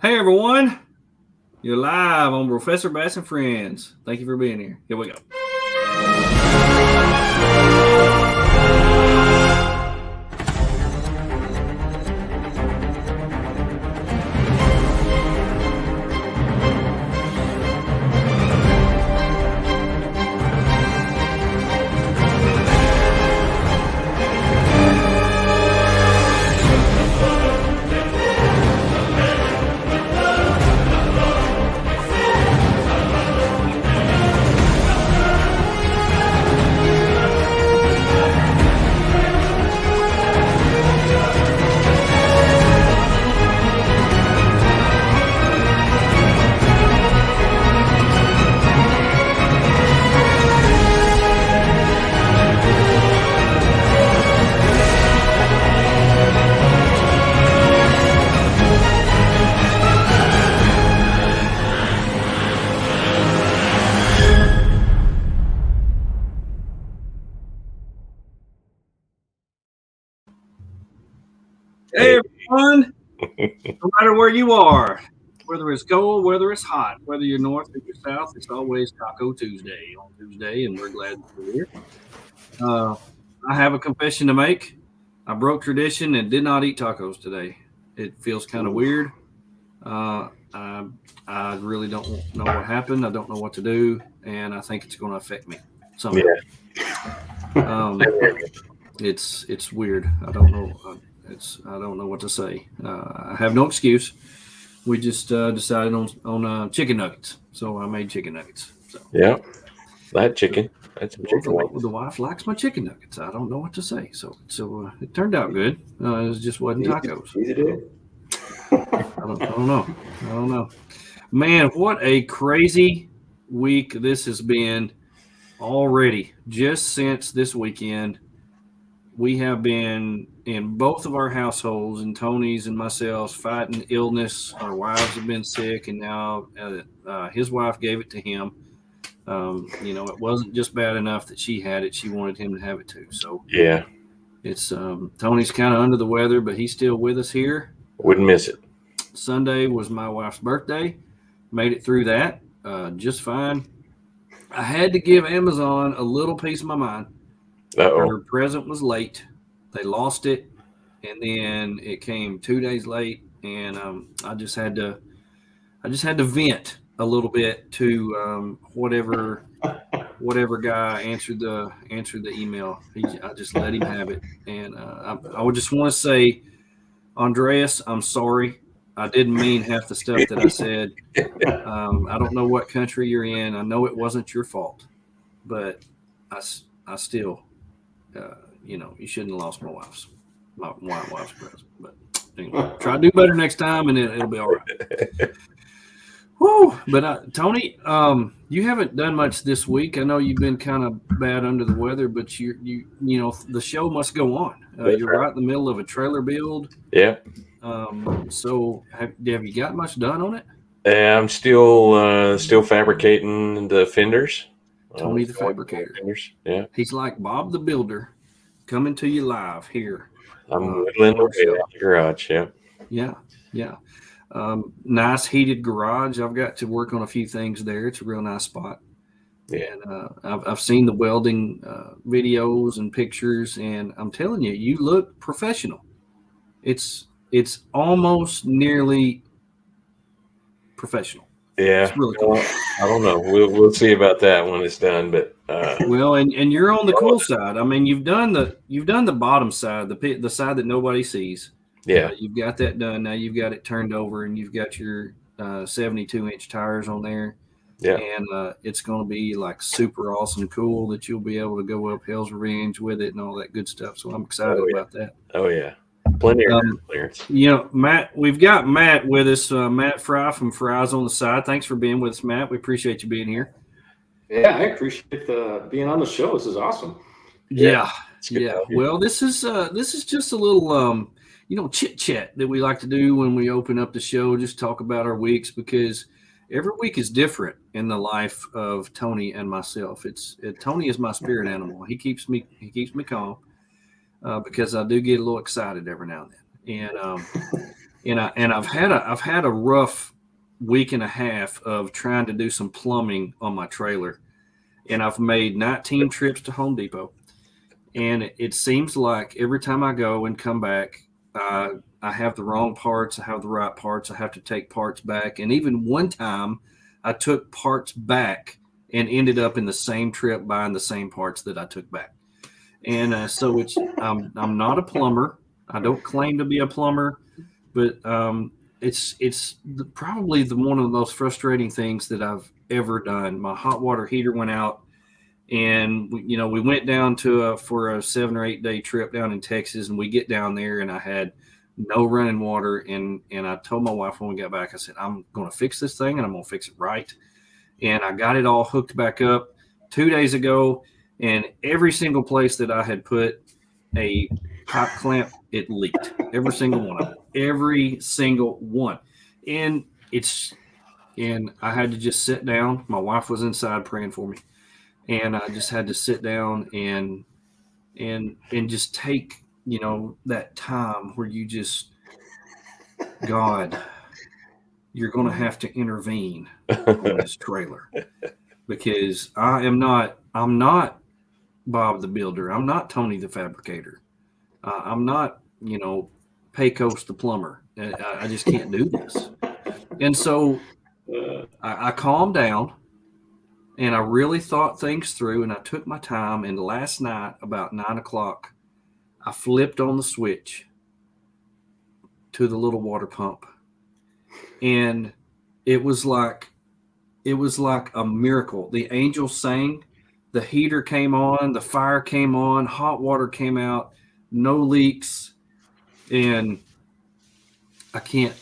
Hey everyone, you're live on Professor Bass and Friends. Thank you for being here. Here we go. Hey everyone, no matter where you are, whether it's cold, whether it's hot, whether you're north or you're south, it's always Taco Tuesday on Tuesday, and we're glad that you're here. I have a confession to make. I broke tradition and did not eat tacos today. It feels kind of weird. I really don't know what happened. I don't know what to do, and I think it's going to affect me somehow. It's weird. I don't know. I don't know what to say. I have no excuse. We just decided on chicken nuggets, so I made chicken nuggets. So. Yeah, that chicken. That's some chicken. The wife likes my chicken nuggets. I don't know what to say. So it turned out good. It just wasn't tacos. Easy to do. I don't know. Man, what a crazy week this has been already. Just since this weekend, we have been in both of our households, and Tony's and myself, fighting illness. Our wives have been sick, and now his wife gave it to him. It wasn't just bad enough that she had it; she wanted him to have it too. So yeah, it's Tony's kind of under the weather, but he's still with us here. Wouldn't miss it. Sunday was my wife's birthday. Made it through that just fine. I had to give Amazon a little piece of my mind. Her present was late. They lost it, and then it came 2 days late, and I just had to vent a little bit to whatever guy answered the email. I just let him have it, and I would just want to say, Andreas, I'm sorry. I didn't mean half the stuff that I said. I don't know what country you're in. I know it wasn't your fault, but I still. You shouldn't have lost my wife's present. But anyway, try to do better next time, and it'll be all right. Woo! But Tony, you haven't done much this week. I know you've been kind of bad under the weather, but the show must go on. You're right in the middle of a trailer build. Yeah. So have you got much done on it? I'm still fabricating the fenders. Tony the fabricator. Yeah. He's like Bob the Builder, coming to you live here. I'm whittling away out the garage. Yeah. Yeah. Nice heated garage. I've got to work on a few things there. It's a real nice spot. Yeah. And I've seen the welding videos and pictures, and I'm telling you, you look professional. It's almost nearly professional. Yeah, it's really cool. I don't know. We'll see about that when it's done. But well, and you're on the cool side. I mean, you've done the bottom side, the side that nobody sees. Yeah, you've got that done. Now you've got it turned over, and you've got your 72-inch tires on there. Yeah, and it's going to be like super awesome, cool that you'll be able to go up Hell's Revenge with it and all that good stuff. So I'm excited about that. Oh yeah. Plenty of clearance. Matt, we've got Matt with us, Matt Frey from Fry's on the Side. Thanks for being with us, Matt. We appreciate you being here. Yeah, I appreciate being on the show. This is awesome. Yeah. Well, this is just a little chit chat that we like to do when we open up the show. Just talk about our weeks, because every week is different in the life of Tony and myself. Tony is my spirit animal. He keeps me calm. Because I do get a little excited every now and then. and I've had a rough week and a half of trying to do some plumbing on my trailer, and I've made 19 trips to Home Depot, and it seems like every time I go and come back, I have the wrong parts, I have the right parts, I have to take parts back, and even one time I took parts back and ended up in the same trip buying the same parts that I took back. And so I'm not a plumber. I don't claim to be a plumber, but it's probably one of the most frustrating things that I've ever done. My hot water heater went out, and we went down for a 7 or 8 day trip down in Texas, and we get down there, and I had no running water, and I told my wife when we got back, I said, I'm going to fix this thing, and I'm going to fix it right. And I got it all hooked back up 2 days ago, and every single place that I had put a pipe clamp, it leaked. Every single one of them. Every single one. And I had to just sit down. My wife was inside praying for me. And I just had to sit down and just take, that time where you just, God, you're going to have to intervene on this trailer, because I'm not Bob the Builder. I'm not Tony the Fabricator. I'm not, Pecos the Plumber. I just can't do this. And so I calmed down, and I really thought things through, and I took my time. And last night, about 9 o'clock, I flipped on the switch to the little water pump, and it was like a miracle. The angels sang, the heater came on, the fire came on, hot water came out, no leaks, and I think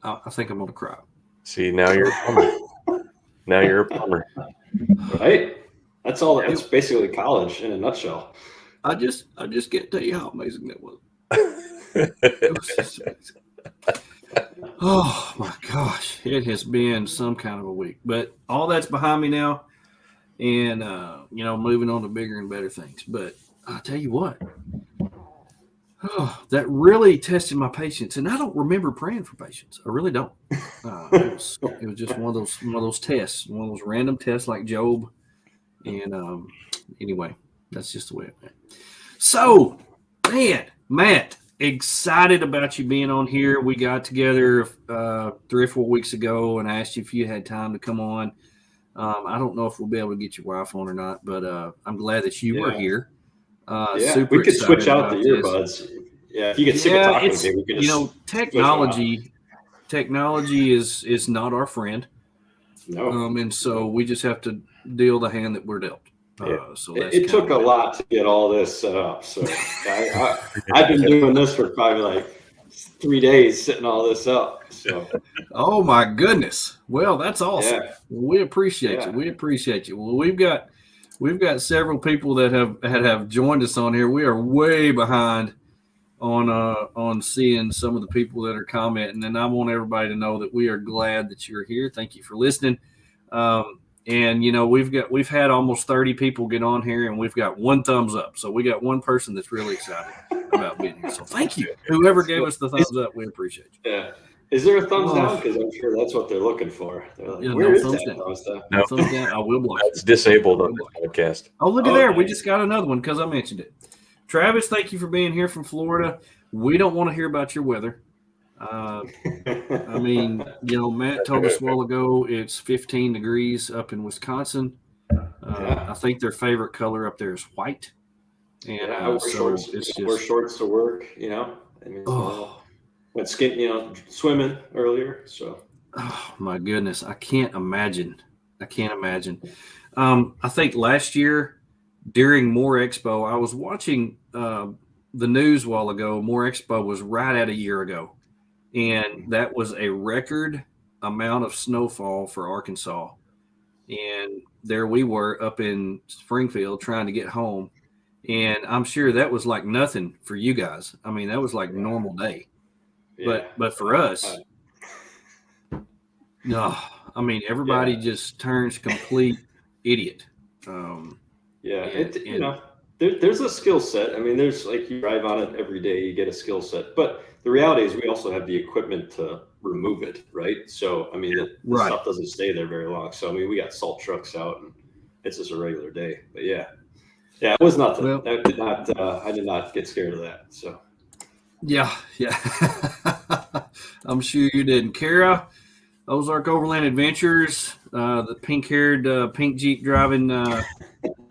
I'm gonna cry. See, now you're a plumber. Now you're a plumber. Right? That's all. That's basically college in a nutshell. I just can't tell you how amazing that was. It was just amazing. Oh my gosh, it has been some kind of a week, but all that's behind me now, and moving on to bigger and better things. But I'll tell you what, that really tested my patience, and I don't remember praying for patience. I really don't. It was just one of those tests, one of those random tests like Job, and anyway, that's just the way it went. So, man, Matt, excited about you being on here. We got together 3 or 4 weeks ago, and I asked you if you had time to come on. I don't know if we'll be able to get your wife on or not, but I'm glad that you were here. Super we could switch out the earbuds. Yeah, if you get sick of talking to me, we can just technology is not our friend. No. And so we just have to deal the hand that we're dealt. So it took a lot to get all this set up. So I've been doing this for probably like 3 days, setting all this up. So. Oh my goodness! Well, that's awesome. Yeah. We appreciate you. We appreciate you. Well, we've got several people that have joined us on here. We are way behind on seeing some of the people that are commenting, and I want everybody to know that we are glad that you're here. Thank you for listening. And we've had almost 30 people get on here, and we've got 1 thumbs up. So we got one person that's really excited about being here. So thank you, whoever gave us the thumbs up. We appreciate you. Yeah. Is there a thumbs down? Because I'm sure that's what they're looking for. They're like, where is that thumbs down? No thumbs down. I will block. It's disabled on the podcast. Oh, look at there. We just got another one because I mentioned it. Travis, thank you for being here from Florida. We don't want to hear about your weather. I mean, Matt told us a while ago it's 15 degrees up in Wisconsin. I think their favorite color up there is white. And I wear shorts. Wear shorts to work. I mean, went swimming earlier. So. Oh my goodness, I can't imagine. I think last year during More Expo, I was watching the news a while ago. More Expo was right at a year ago. And that was a record amount of snowfall for Arkansas. And there we were up in Springfield trying to get home. And I'm sure that was like nothing for you guys. I mean, that was like normal day. Yeah. But for us, no, I mean, everybody just turns complete idiot. there's a skill set. I mean, there's like you drive on it every day, you get a skill set. But the reality is we also have the equipment to remove it, right? So, I mean, the stuff doesn't stay there very long. So, I mean, we got salt trucks out and it's just a regular day. But yeah, it was nothing. Well, I did not get scared of that. So. Yeah. I'm sure you didn't. Kara, Ozark Overland Adventures, the pink-haired, pink Jeep driving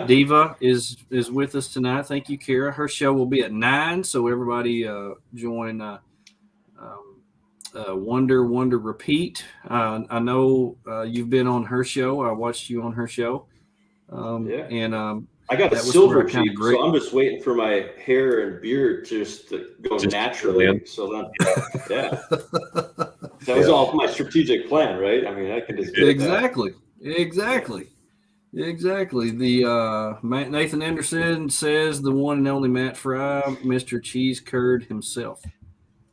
diva is with us tonight. Thank you, Kara. Her show will be at 9, so everybody join Wonder Repeat. I know you've been on her show. I watched you on her show. And I got a silver Jeep, so I'm just waiting for my hair and beard just to go naturally. So then, that was all my strategic plan, right? I mean, I can just get exactly. The Nathan Anderson says the one and only Matt Frey, Mr. Cheese Curd himself.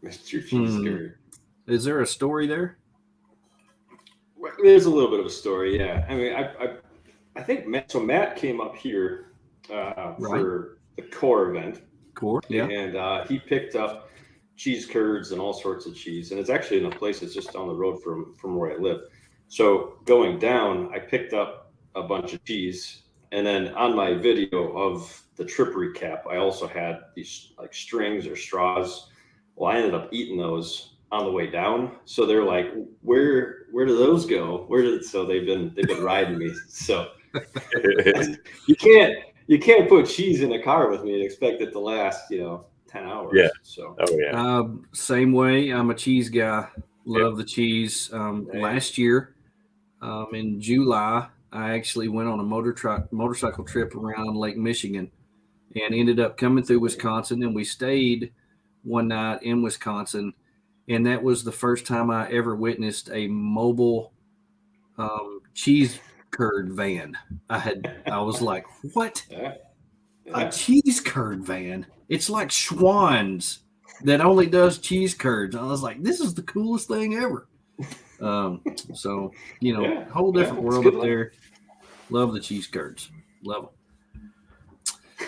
Mr. Cheese Curd. Is there a story there? There's a little bit of a story, yeah. I mean, I think Matt came up here for the core event. And he picked up cheese curds and all sorts of cheese. And it's actually in a place that's just down the road from where I live. So going down, I picked up a bunch of cheese. And then on my video of the trip recap, I also had these like strings or straws. Well, I ended up eating those on the way down. So they're like, where do those go? So they've been riding me. So you can't put cheese in a car with me and expect it to last, 10 hours. Yeah. So same way. I'm a cheese guy. Love the cheese. Last year, in July, I actually went on a motorcycle trip around Lake Michigan and ended up coming through Wisconsin, and we stayed one night in Wisconsin. And that was the first time I ever witnessed a mobile cheese curd van. I was like, what? A cheese curd van? It's like Schwann's that only does cheese curds. I was like, this is the coolest thing ever. So, whole different world up there. Love the cheese curds. Love them.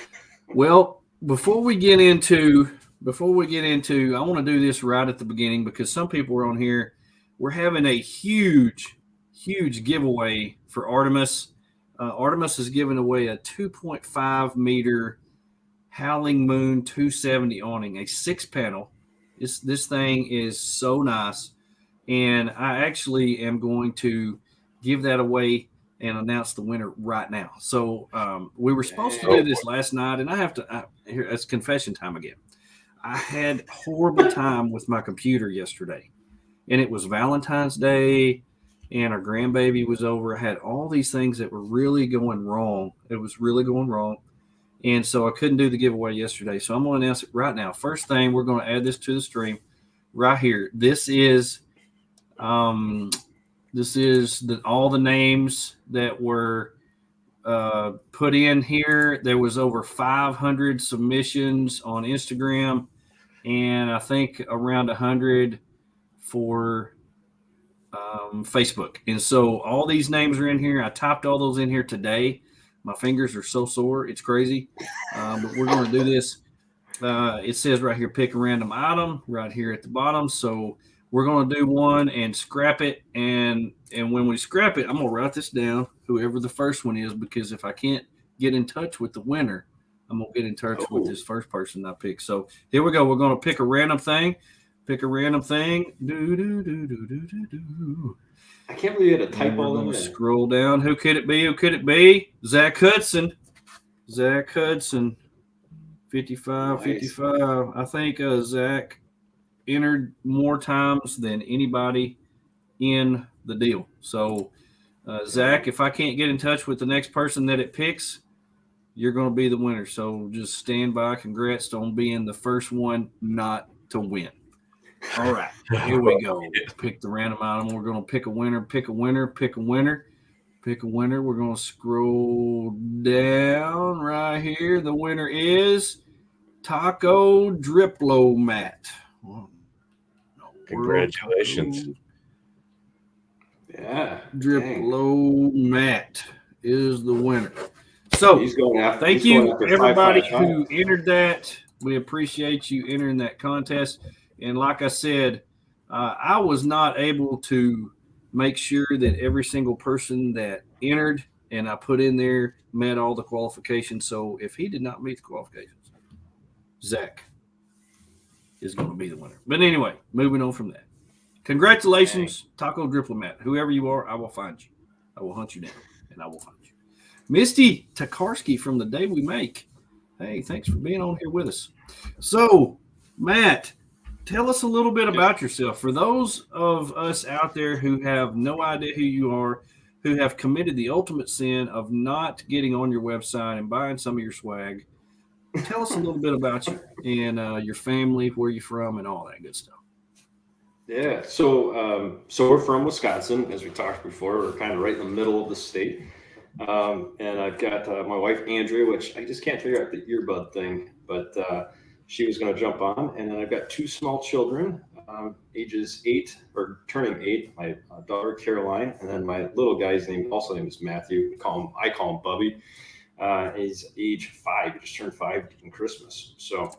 Well, before we get into, I want to do this right at the beginning because some people are on here. We're having a huge giveaway for Artemis. Artemis is giving away a 2.5 meter Howling Moon 270 awning, a 6-panel. This thing is so nice. And I actually am going to give that away and announce the winner right now. So we were supposed to do this last night, and here it's confession time again. I had horrible time with my computer yesterday, and it was Valentine's Day, and our grandbaby was over. I had all these things that were really going wrong. It was really going wrong, and so I couldn't do the giveaway yesterday. So I'm going to announce it right now. First thing, we're going to add this to the stream right here. This is all the names that were put in here. There was over 500 submissions on Instagram, and I think around 100 for Facebook. And so all these names are in here. I typed all those in here today. My fingers are so sore. It's crazy. But we're going to do this. It says right here, pick a random item right here at the bottom. So we're going to do one and scrap it. And when we scrap it, I'm going to write this down, whoever the first one is, because if I can't get in touch with the winner, I'm going to get in touch with this first person I picked. So here we go. We're going to pick a random thing. Pick a random thing. I can't believe you had a typo in there. Scroll down. Who could it be? Zach Hudson. 55. Nice. 55. I think Zach entered more times than anybody in the deal. So, Zach, if I can't get in touch with the next person that it picks, you're going to be the winner. So just stand by. Congrats on being the first one not to win. All right, here we go. Pick the random item. We're going to pick a winner. We're going to scroll down right here. The winner is Taco Diplomat. Congratulations. Yeah. Diplomat is the winner. So he's going after. Thank you, everybody who entered that. We appreciate you entering that contest. And like I said, I was not able to make sure that every single person that entered and I put in there met all the qualifications. So if he did not meet the qualifications, Zach is going to be the winner. But anyway, moving on from that. Congratulations, Taco Diplomat. Whoever you are, I will find you. I will hunt you down, and I will find you. Misty Tokarski from The Day We Make. Hey, thanks for being on here with us. So, Matt, tell us a little bit about yourself. For those of us out there who have no idea who you are, who have committed the ultimate sin of not getting on your website and buying some of your swag, tell us a little bit about you and your family, where you're from, and all that good stuff. Yeah, so we're from Wisconsin, as we talked before. We're kind of right in the middle of the state. And I've got my wife, Andrea, which I just can't figure out the earbud thing, but she was going to jump on. And then I've got two small children, ages 8 or turning 8, my daughter, Caroline, and then my little guy's name is Matthew. I call him Bubby. He's age 5. He just turned 5 in Christmas. So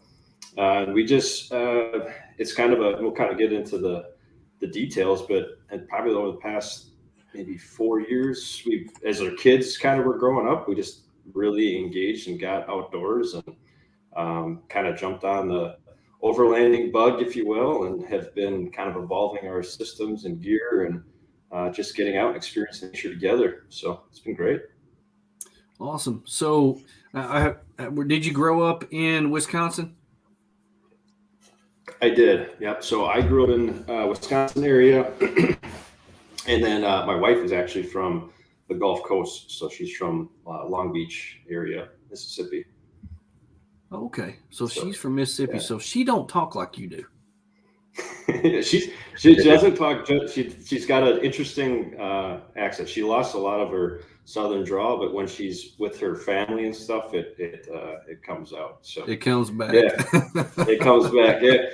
we just, it's kind of we'll kind of get into the details, but probably over the past maybe 4 years, as our kids kind of were growing up, we just really engaged and got outdoors and kind of jumped on the overlanding bug, if you will, and have been kind of evolving our systems and gear and just getting out and experiencing nature together. So it's been great. Awesome. So did you grow up in Wisconsin? I did. Yep. So I grew up in Wisconsin area. And then my wife is actually from the Gulf Coast. So she's from Long Beach area, Mississippi. Okay. So she's from Mississippi. Yeah. So she don't talk like you do. she doesn't talk. She's got an interesting accent. She lost a lot of her southern drawl, but when she's with her family and stuff, it comes out. So it comes back. Yeah, it comes back. Yeah,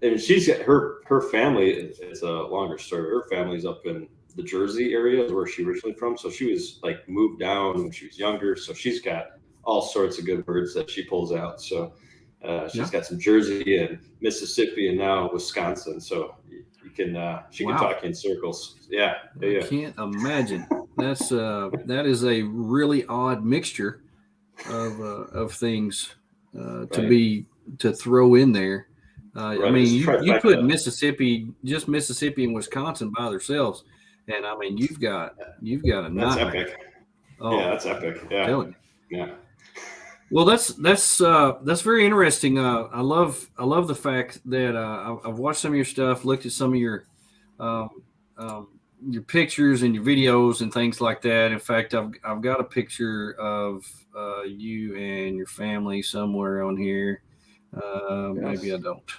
and she's got her family. It's a longer story. Her family's up in the Jersey area, is where she originally from. So she was like moved down when she was younger. So she's got all sorts of good words that she pulls out. So. She's got some Jersey and Mississippi and now Wisconsin. So you can she can talk in circles. Yeah. I can't imagine. That is a really odd mixture of things to throw in there. Right. I mean, you put Mississippi and Wisconsin by themselves, and I mean you've got a that's epic. Oh, yeah, that's epic. Yeah. Yeah. Well, that's very interesting. I love the fact that I've watched some of your stuff, looked at some of your pictures and your videos and things like that. In fact, I've got a picture of you and your family somewhere on here. Yes. Maybe I don't.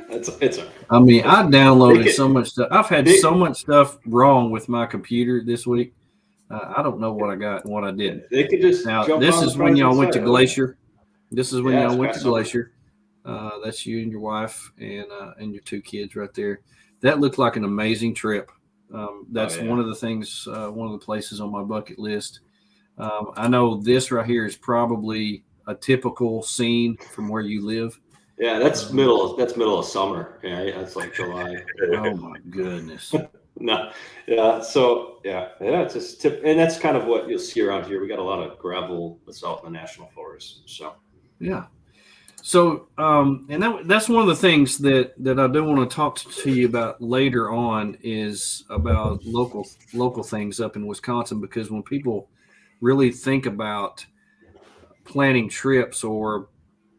It's. I mean, I downloaded so much stuff. I've had so much stuff wrong with my computer this week. I don't know what I got and what I didn't. They could just now. This is when y'all went to Glacier. This is when y'all went to Glacier. That's you and your wife and your 2 kids right there. That looked like an amazing trip. That's one of the things, one of the places on my bucket list. I know this right here is probably a typical scene from where you live. Yeah, that's middle of summer. Yeah, that's like July. Oh my goodness. No, yeah. So it's just tip, and that's kind of what you'll see around here. We got a lot of gravel that's out in the national forest. So yeah. So and that's one of the things that I do want to talk to you about later on is about local things up in Wisconsin, because when people really think about planning trips or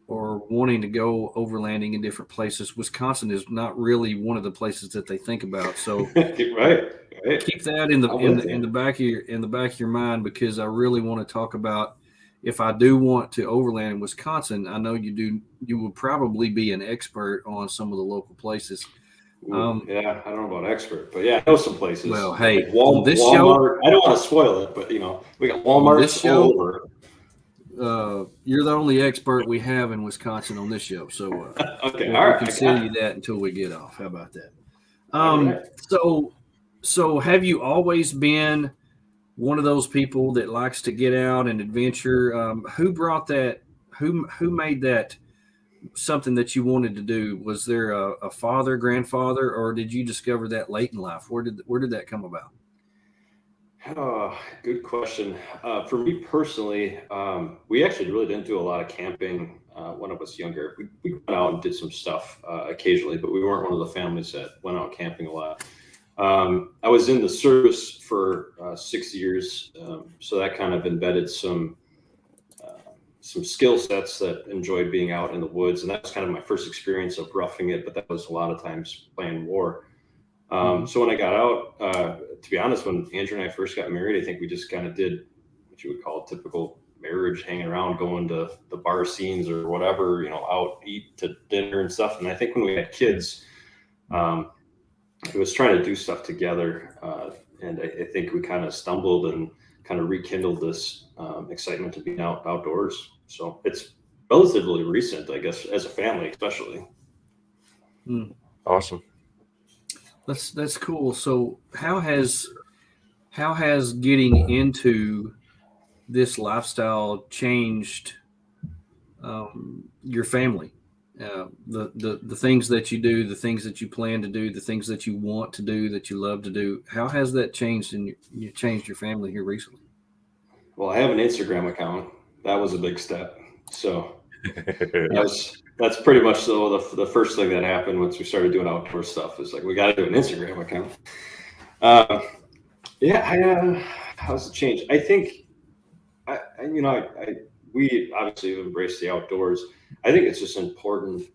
wanting to go overlanding in different places, Wisconsin is not really one of the places that they think about. So right. Keep that in the back of your mind, because I really want to talk about, if I do want to overland in Wisconsin, I know you would probably be an expert on some of the local places. Yeah, I don't know about expert, but yeah, I know some places. Well, hey, like Walmart. Show, I don't want to spoil it, but we got Walmart all over. You're the only expert we have in Wisconsin on this show, so okay, we'll consider you that until we get off. How about that? Right. So have you always been one of those people that likes to get out and adventure. Who brought that? Who made that something that you wanted to do? Was there a father, grandfather, or did you discover that late in life? Where did that come about? Oh, good question. For me personally, we actually really didn't do a lot of camping when I was younger. We went out and did some stuff occasionally, but we weren't one of the families that went out camping a lot. I was in the service for 6 years, so that kind of embedded some skill sets that enjoyed being out in the woods, and that was kind of my first experience of roughing it. But that was a lot of times playing war. So when I got out, to be honest, when Andrew and I first got married, I think we just kind of did what you would call a typical marriage, hanging around, going to the bar scenes or whatever, out eat to dinner and stuff. And I think when we had kids, it was trying to do stuff together. And I think we kind of stumbled and kind of rekindled this excitement to being outdoors. So it's relatively recent, I guess, as a family, especially. Awesome. That's cool. So how has getting into this lifestyle changed your family? The things that you do, the things that you plan to do, the things that you want to do, that you love to do. How has that changed, and you changed your family here recently? Well, I have an Instagram account. That was a big step. So that's pretty much the first thing that happened once we started doing outdoor stuff. Is like, we got to do an Instagram account. How's it changed? I think, we obviously have embraced the outdoors. I think it's just important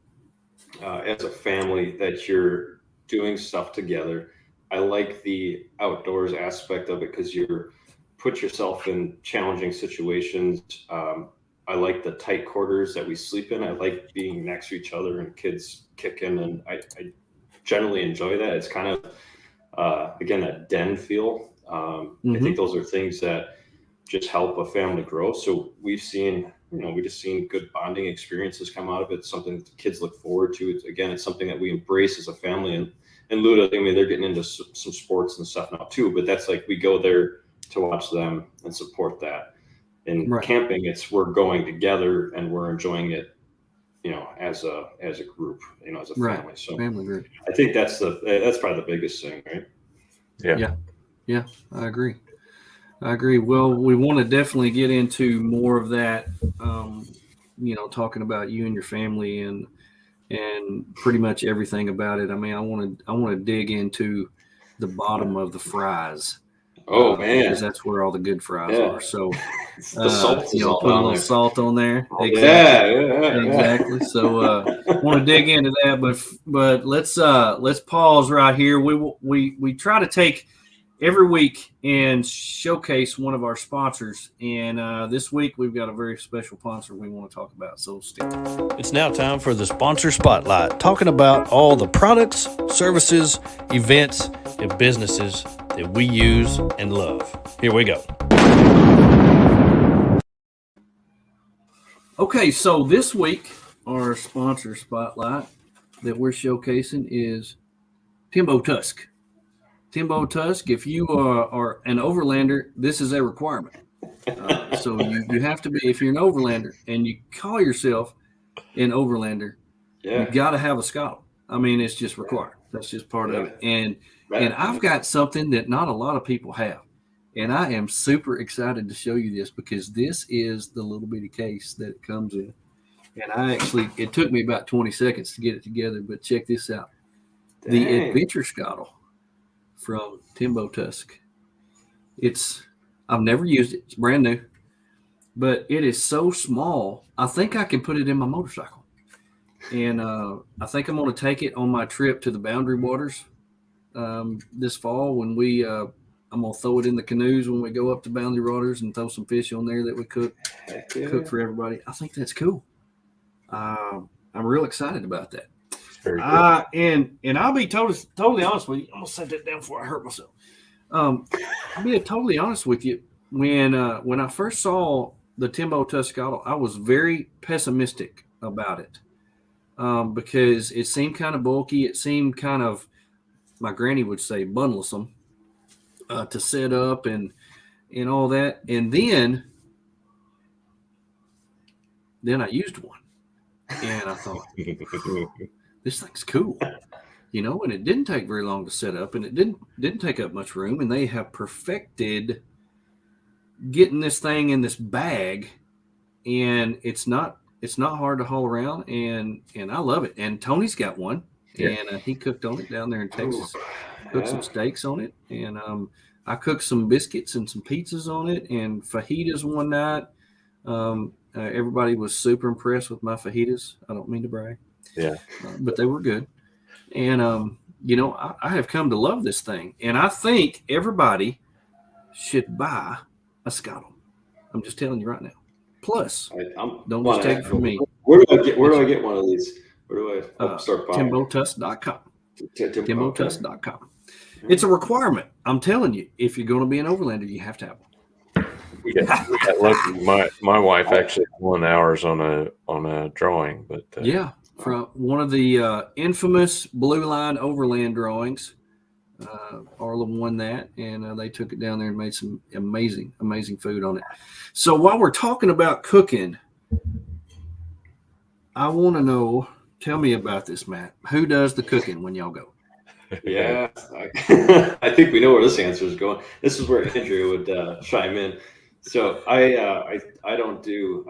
as a family that you're doing stuff together. I like the outdoors aspect of it because you put yourself in challenging situations. I like the tight quarters that we sleep in. I like being next to each other and kids kicking, and I generally enjoy that. It's kind of, again, that den feel. I think those are things that just help a family grow. So we've seen, we just seen good bonding experiences come out of it. It's something that the kids look forward to. It's something that we embrace as a family. And Luda, they're getting into some sports and stuff now too, but that's like, we go there to watch them and support that. In camping, we're going together and we're enjoying it, as a group, as a family. So family group. I think that's probably the biggest thing, right? Yeah. I agree. Well, we want to definitely get into more of that, talking about you and your family and pretty much everything about it. I mean, I want to dig into the bottom of the fries. Oh man, because that's where all the good fries are. So the salt, put a little salt on there. Exactly. Exactly. So want to dig into that, but let's pause right here. We try to take every week and showcase one of our sponsors, and this week we've got a very special sponsor we want to talk about. So stick. It's now time for the Sponsor Spotlight, talking about all the products, services, events, and businesses that we use and love. Here we go. Okay, so this week our sponsor spotlight that we're showcasing is Timbo Tusk. Timbo Tusk, if you are an overlander, this is a requirement. So you have to be, if you're an overlander and you call yourself an overlander, you got to have a scuttle. I mean, it's just required. That's just part of it. And I've got something that not a lot of people have. And I am super excited to show you this because this is the little bitty case that it comes in. And it took me about 20 seconds to get it together, but check this out. Dang. The Adventure Scuttle from Timbo Tusk. I've never used it. It's brand new, but it is so small. I think I can put it in my motorcycle. And I think I'm going to take it on my trip to the Boundary Waters this fall when I'm going to throw it in the canoes when we go up to Boundary Waters and throw some fish on there that we cook for everybody. I think that's cool. I'm real excited about that. And I'll be totally honest with you. I'm going to set that down before I hurt myself. I'll be totally honest with you. When I first saw the Timbo Tusk Scuttle, I was very pessimistic about it because it seemed kind of bulky. It seemed kind of, my granny would say, bundlesome to set up. And and all that. And then I used one, and I thought, this thing's cool, you know. And it didn't take very long to set up, and it didn't take up much room. And they have perfected getting this thing in this bag, and it's not hard to haul around, and I love it. And Tony's got one, and he cooked on it down there in Texas. Cooked some steaks on it, and I cooked some biscuits and some pizzas on it, and fajitas one night. Everybody was super impressed with my fajitas. I don't mean to brag, but they were good. And you know, I have come to love this thing, and I think everybody should buy a Scotto. I'm just telling you right now. Plus, don't just take it from me. Where do I get one of these? Where do I start buying? TimboTuss.com. TimboTuss.com. It's a requirement. I'm telling you, if you're going to be an overlander, you have to have one. We got lucky. My wife actually won ours on a drawing, but from one of the infamous Blue Line Overland drawings. Arla won that, and they took it down there and made some amazing food on it. So while we're talking about cooking, I want to know. Tell me about this, Matt. Who does the cooking when y'all go? Yeah, I think we know where this answer is going. This is where Andrea would chime in. So I don't do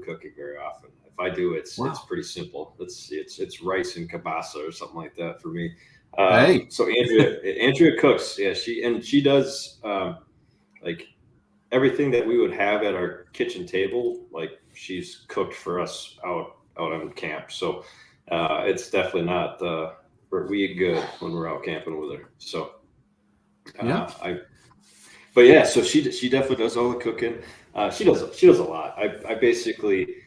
cooking very often. If I do, it's pretty simple. It's rice and kielbasa or something like that for me. So Andrea cooks. Yeah, she does like everything that we would have at our kitchen table. Like she's cooked for us out on camp. So it's definitely not. We eat good when we're out camping with her. So so she definitely does all the cooking. She does a lot. I basically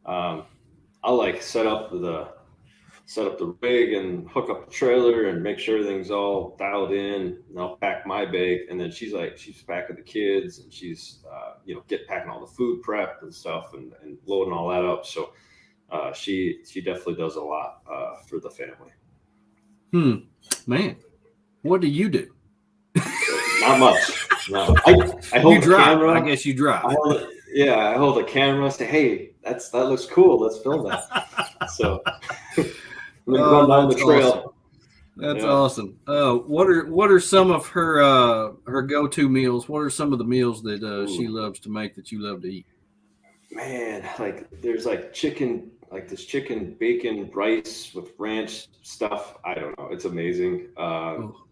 I'll like set up the rig and hook up the trailer and make sure everything's all dialed in, and I'll pack my bag, and then she's packing the kids, and she's packing all the food prep and stuff and loading all that up. So she definitely does a lot for the family. Man, what do you do? Not much. No, I hold the camera. I guess you drive. I hold the camera. Say, hey, that looks cool. Let's film that. So run down the trail. Awesome. That's awesome. What are some of her go-to meals? What are some of the meals that she loves to make that you love to eat? Man, like there's like chicken. Like this chicken bacon rice with ranch stuff. I don't know. It's amazing.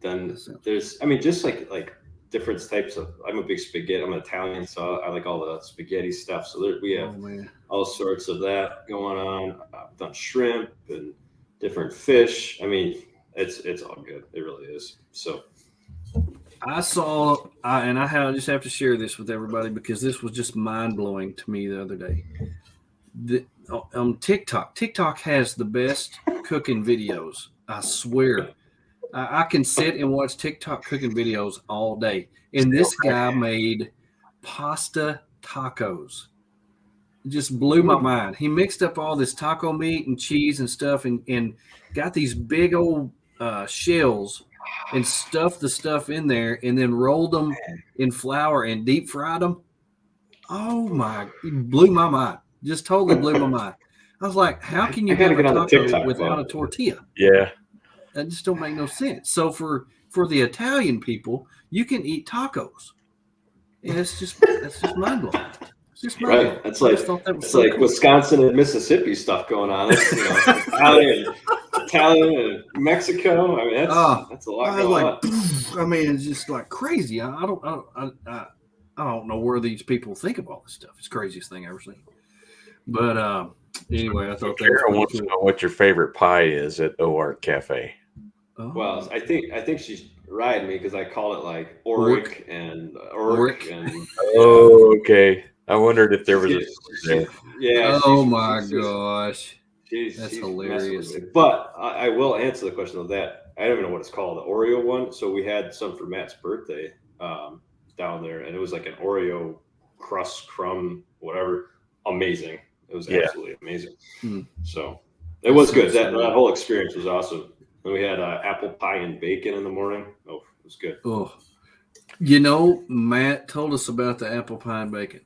Then there's, just like different types of, I'm a big spaghetti. I'm Italian, so I like all the spaghetti stuff. So we have all sorts of that going on. I've done shrimp and different fish. It's all good. It really is. So I saw, and I just have to share this with everybody because this was just mind blowing to me the other day. TikTok has the best cooking videos. I swear, I can sit and watch TikTok cooking videos all day. And this guy made pasta tacos. It just blew my mind. He mixed up all this taco meat and cheese and stuff, and got these big old shells and stuffed the stuff in there, and then rolled them in flour and deep fried them. Oh my! It blew my mind. Just totally blew my mind. I was like, how can you have a taco without a tortilla? Yeah. That just don't make no sense. So for the Italian people, you can eat tacos. And that's just mind blowing. It's just mind blowing. It's like cool. Wisconsin and Mississippi stuff going on. It's, Italian and Mexico. That's a lot going on. It's just like crazy. I don't know where these people think of all this stuff. It's the craziest thing I've ever seen. But anyway, I thought Kara wants to know what your favorite pie is at OART Cafe. Oh. Well, I think she's riding me because I call it like Oric and. Oh, okay. I wondered if there was a. Yeah. Oh my gosh, that's hilarious. But I will answer the question of that. I don't even know what it's called, the Oreo one. So we had some for Matt's birthday down there, and it was like an Oreo crumb, whatever. Amazing. It was absolutely amazing. So it was good. That whole experience was awesome. And we had apple pie and bacon in the morning. Oh, it was good. Oh, You know, Matt told us about the apple pie bacon,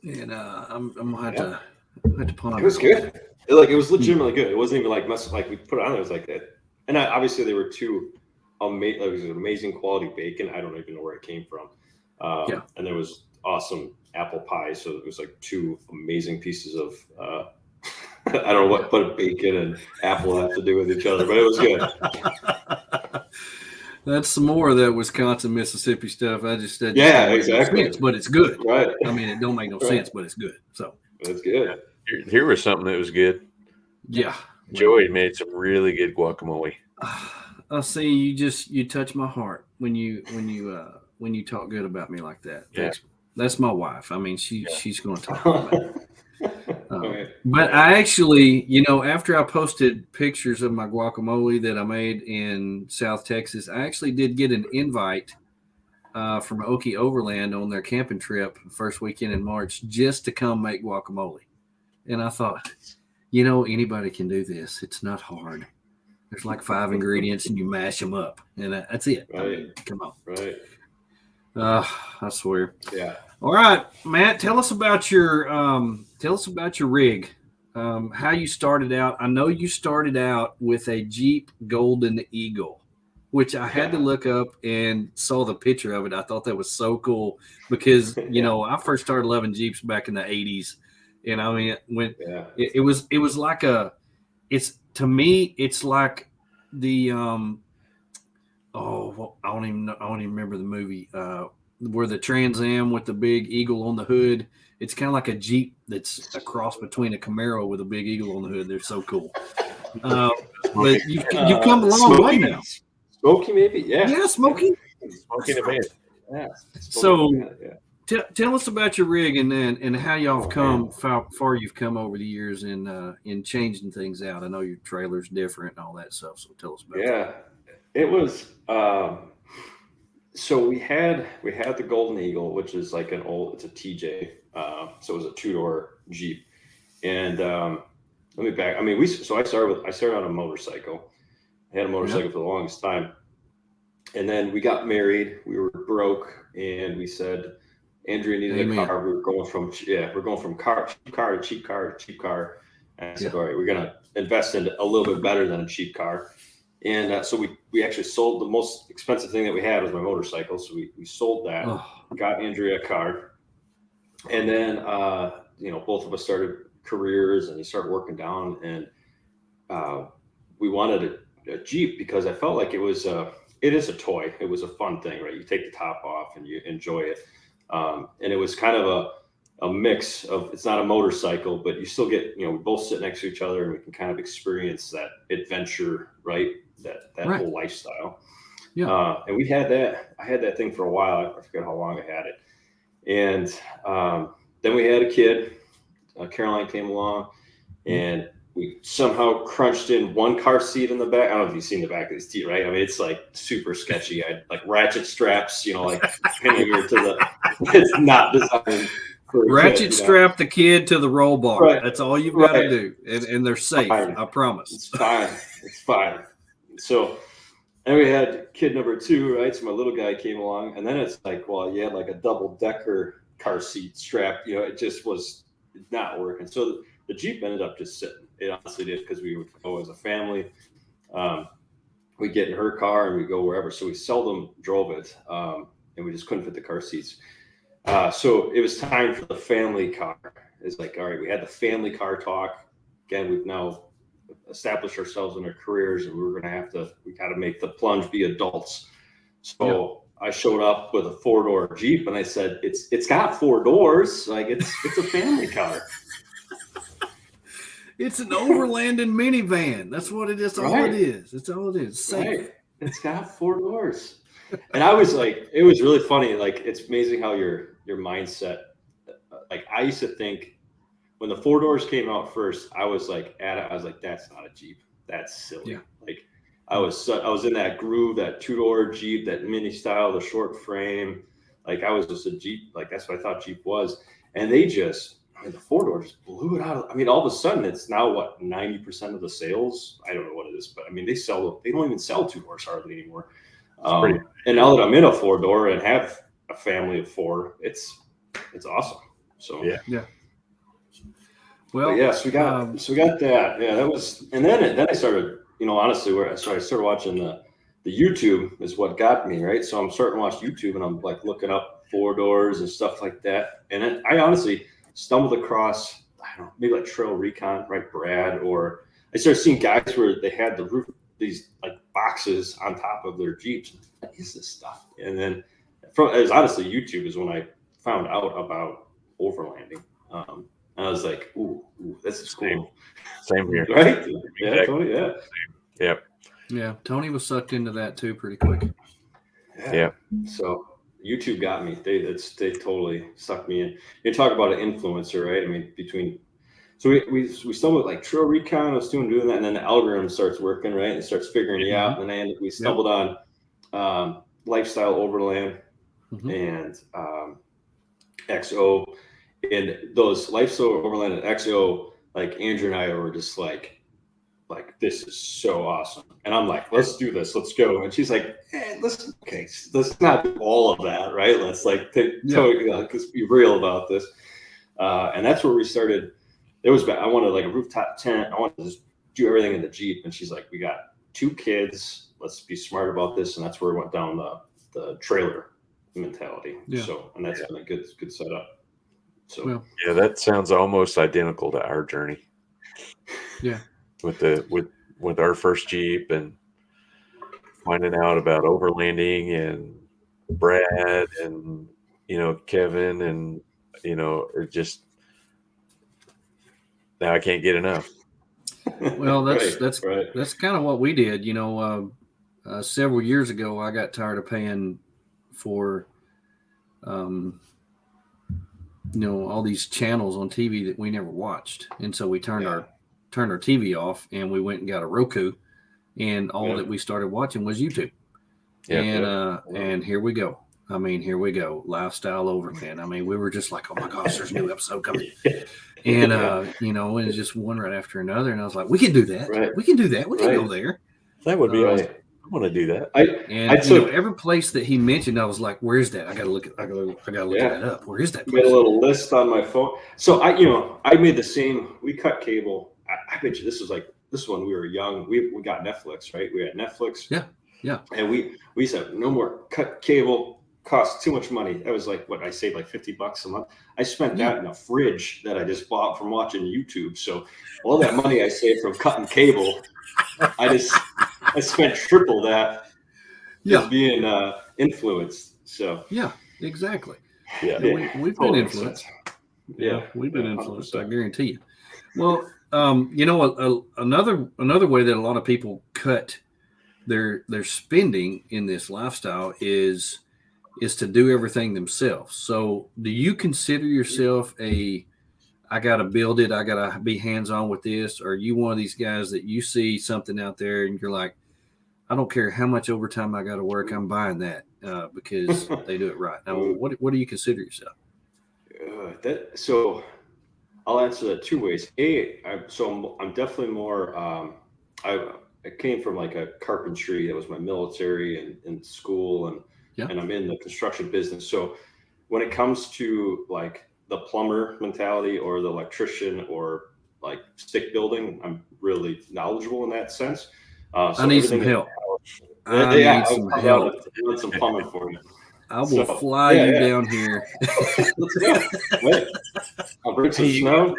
and I'm gonna have to ponder. It was good. It was legitimately good. It wasn't even like mess. Like we put it on there, it was like that. And obviously they were two amazing. It was an amazing quality bacon. I don't even know where it came from. And there was awesome apple pie. So it was like two amazing pieces of. I don't know what bacon and apple have to do with each other, but it was good. That's some more of that Wisconsin, Mississippi stuff. Exactly. Sense, but it's good. Right. I mean, it don't make no sense, but it's good. So that's good. Here was something that was good. Yeah. Joey made some really good guacamole. I see you touch my heart when you talk good about me like that. Yeah. That's my wife. I mean, she's going to talk about it. But I actually, after I posted pictures of my guacamole that I made in South Texas, I actually did get an invite from Okie Overland on their camping trip first weekend in March just to come make guacamole. And I thought, anybody can do this. It's not hard. There's like 5 ingredients and you mash them up and that's it. Right. I mean, come on. Right. I swear. Yeah. All right, Matt, tell us about your rig. How you started out. I know you started out with a Jeep Golden Eagle, which I had to look up and saw the picture of it. I thought that was so cool because, I first started loving Jeeps back in the 80s. And I mean, it was like to me, it's like the, I don't even remember the movie, where the Trans Am with the big eagle on the hood. It's kind of like a Jeep that's a cross between a Camaro with a big eagle on the hood. They're so cool. But you've come a long way now. Smokey, maybe? Yeah. Yeah, Smokey. Smokey the man. Yeah. So tell us about your rig and how y'all have come, how far you've come over the years in changing things out. I know your trailer's different and all that stuff. So tell us about that. Yeah. It was so we had the Golden Eagle, which is like it's a TJ. So it was a 2-door Jeep. And let me back. I mean, I started on a motorcycle. I had a motorcycle for the longest time. And then we got married. We were broke, and we said Andrea needed a car. We were going from cheap car to cheap car. And I said, all right, we're gonna invest in a little bit better than a cheap car. And so we actually sold the most expensive thing that we had was my motorcycle. So we sold that, got Andrea a car. And then, both of us started careers and you start working down. And we wanted a Jeep because I felt like it is a toy. It was a fun thing, right? You take the top off and you enjoy it. And it was kind of a mix of, it's not a motorcycle, but you still get, we both sit next to each other and we can kind of experience that adventure, right? That whole lifestyle. Yeah. And we had that. I had that thing for a while. I forget how long I had it. And then we had a kid. Caroline came along, and we somehow crunched in one car seat in the back. I don't know if you've seen the back of this seat, right? I mean, it's like super sketchy. I had like ratchet straps, like pinning her to the. It's not designed. Ratchet strap the kid to the roll bar. Right. That's all you've got to do, and they're safe. Fine. I promise. It's fine. It's fine. So, and we had kid number 2, right? So my little guy came along, and then it's like, well, you had like a double-decker car seat strap. It just was not working. So the Jeep ended up just sitting. It honestly did, because we would go as a family. We get in her car and we go wherever. So we seldom drove it, and we just couldn't fit the car seats. So it was time for the family car. It's like, all right, we had the family car talk. Again, we've now established ourselves in our careers, and we got to make the plunge, be adults. So I showed up with a 4-door Jeep, and I said, it's got 4 doors. Like it's a family car. It's an Overlanding minivan. That's what it is. All it is. It's all it is. Safe. Right. It's got 4 doors. And I was like, it was really funny. Like, it's amazing how your mindset, like I used to think when the 4 doors came out first, I was like, that's not a Jeep. That's silly. Yeah. Like I was in that groove, that 2-door Jeep, that mini style, the short frame. Like I was just a Jeep. Like that's what I thought Jeep was. And the 4 doors blew it out. I mean, all of a sudden it's now 90% of the sales. I don't know what it is, but I mean, they don't even sell 2 doors hardly anymore. And now that I'm in a 4-door and have a family of 4, it's awesome. So yeah. Well, yes, we got that. Yeah, that was, and then I started, honestly, I started watching the YouTube is what got me, right? So I'm starting to watch YouTube, and I'm like looking up 4-doors and stuff like that. And then I honestly stumbled across, I don't know, maybe like Trail Recon, right, Brad, or I started seeing guys where they had the roof, these like boxes on top of their Jeeps. What is this stuff? And then it was honestly YouTube is when I found out about overlanding. And I was like, ooh, this is cool. Same here. Right? Yeah, Tony, yeah. Yep. Yeah, Tony was sucked into that too pretty quick. Yeah. So YouTube got me. They totally sucked me in. You talk about an influencer, right? I mean, so we stumbled like Trail Recon. I was doing that, and then the algorithm starts working, right? And starts figuring you out. And then we stumbled on Lifestyle Overland and XO. And those Lifestyle Overland and XO, like Andrew and I were just like this is so awesome. And I'm like, let's do this, let's go. And she's like, let's not do all of that, right? Let's like let's be real about this. And that's where we started. I wanted like a rooftop tent. I wanted to just do everything in the Jeep. And she's like, we got 2 kids. Let's be smart about this. And that's where we went down the trailer mentality. Yeah. So, and that's been a good setup. So yeah, that sounds almost identical to our journey. Yeah. With our first Jeep and finding out about overlanding and Brad and Kevin and it just now I can't get enough. Well, that's kind of what we did. Several years ago, I got tired of paying for all these channels on TV that we never watched, and so we turned our TV off, and we went and got a Roku, and all that we started watching was YouTube. And here we go. I mean, here we go. Lifestyle Overland. I mean, we were just like, oh my gosh, there's a new episode coming. And, and it's just one right after another. And I was like, we can do that. Right. We can do that. We can go there. That would be awesome. I want to do that. Every place that he mentioned, I was like, where's that? I got to look that up. Where is that place? I got a little list on my phone. So I made the same, we cut cable. I bet you this is when we were young. We got Netflix, right? We had Netflix. Yeah. Yeah. And we said, no more cut cable. Costs too much money. That was like what I saved, like $50 a month. I spent that in a fridge that I just bought from watching YouTube. So all that money I saved from cutting cable, I spent triple that. Just being influenced. So yeah, exactly. Yeah, we've been influenced. Yeah, we've been influenced. 100%. I guarantee you. Well, another way that a lot of people cut their spending in this lifestyle is to do everything themselves. So do you consider yourself I got to build it, I got to be hands-on with this? Or are you one of these guys that you see something out there and you're like, I don't care how much overtime I got to work, I'm buying that because they do it right. Now, what do you consider yourself? So I'll answer that 2 ways. I'm definitely more, I came from like a carpentry. That was my military and in school, and I'm in the construction business. So when it comes to like the plumber mentality or the electrician or like stick building, I'm really knowledgeable in that sense. I need some help. I need some plumbing for you. I will fly you down here. Let's go. Wait. I'll bring some snow.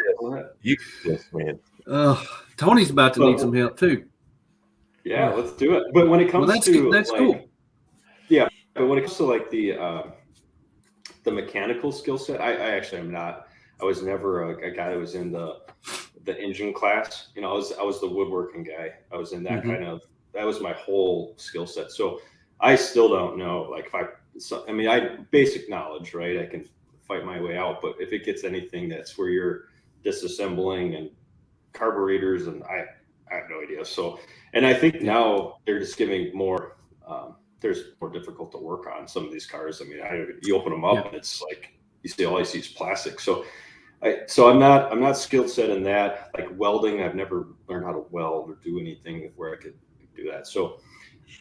You yes, man. Tony's about to need some help too. Yeah, let's do it. But when it comes to that's like, cool. Yeah, but when it comes to like the mechanical skill set, I actually am not. I was never a guy that was in the engine class. I was the woodworking guy. I was in that that was my whole skill set. So I still don't know. Like I basic knowledge, right? I can fight my way out. But if it gets anything that's where you're disassembling and carburetors, and I have no idea. So, and I think now they're just giving more. There's more difficult to work on some of these cars. I mean, you open them up and it's like all I see is plastic. So I'm not skilled set in that. Like welding, I've never learned how to weld or do anything where I could do that. So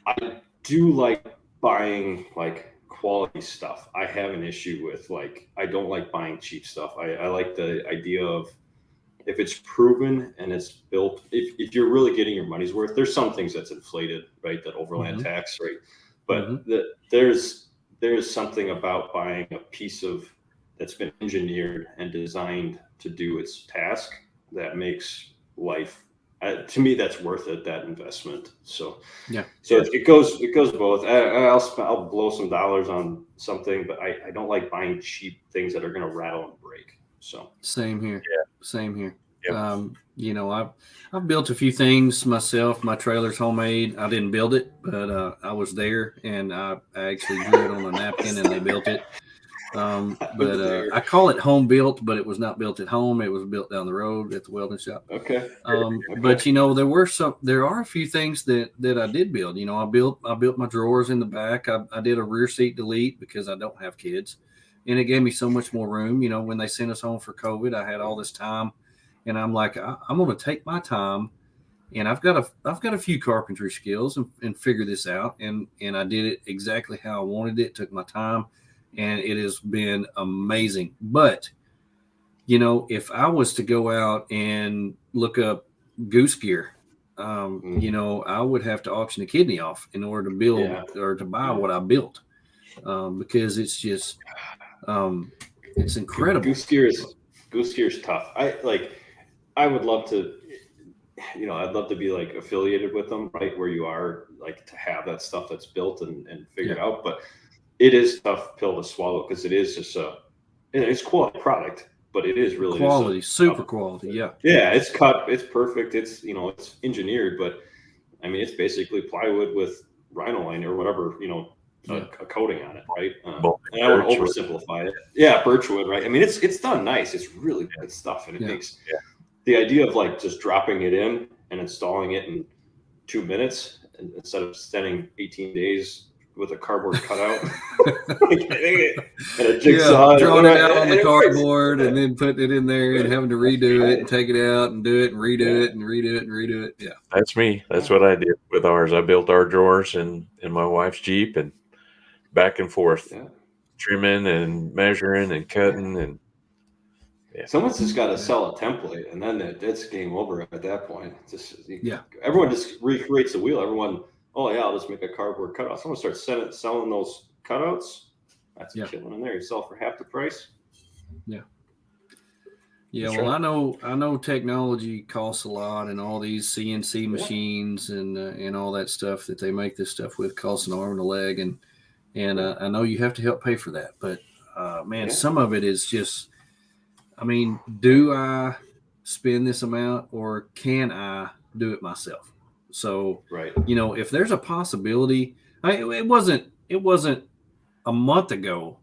I do like buying like quality stuff. I have an issue with like, I don't like buying cheap stuff. I like the idea of if it's proven and it's built, if you're really getting your money's worth. There's some things that's inflated, right? That overland tax rate, but there's something about buying a piece of that's been engineered and designed to do its task that makes life, to me, that's worth it, that investment. So it goes both. I'll blow some dollars on something, but I don't like buying cheap things that are going to rattle and break. So same here. Yep. You know, I've built a few things myself. My trailer's homemade. I didn't build it, but I was there, and I actually drew it on a napkin, and they built it. But I call it home built, but it was not built at home. It was built down the road at the welding shop. Okay. But you know, there are a few things that I did build. You know, I built my drawers in the back. I did a rear seat delete because I don't have kids, and it gave me so much more room. You know, when they sent us home for COVID, I had all this time, and I'm like, I'm going to take my time, and I've got a few carpentry skills and figure this out, and I did it exactly how I wanted it. Took my time. And it has been amazing. But, you know, if I was to go out and look up goose gear, you know, I would have to auction a kidney off in order to build or to buy what I built, because it's just, it's incredible. Goose gear is tough. I would love to, you know, I'd love to be like affiliated with them, right where you are, like to have that stuff that's built and figured out. But it is a tough pill to swallow because it is just it's quality product, but it is really quality, super quality. Yeah. Yeah. It's cut. It's perfect. It's, you know, it's engineered, but I mean, it's basically plywood with rhinoline or whatever, you know, a coating on it. Right. And I want to oversimplify it. Yeah. Birchwood. Right. I mean, it's done nice. It's really good stuff. And it makes the idea of like just dropping it in and installing it in 2 minutes instead of spending 18 days with a cardboard cutout and a jigsaw, drawing it out on the cardboard and then putting it in there and having to redo it and take it out and do it and redo it and redo it and redo it. Yeah, that's me. That's what I did with ours. I built our drawers in my wife's Jeep and back and forth, trimming and measuring and cutting and. Someone's just got to sell a template, and then it's game over at that point. Everyone just recreates the wheel. Everyone. Oh yeah, I'll just make a cardboard cutout. Someone starts selling those cutouts. That's killing in there. You sell for half the price. Yeah. Yeah. That's well, right. I know technology costs a lot, and all these CNC machines and all that stuff that they make this stuff with costs an arm and a leg, and I know you have to help pay for that. But some of it is just. I mean, do I spend this amount, or can I do it myself? So, you know, if there's a possibility, it wasn't a month ago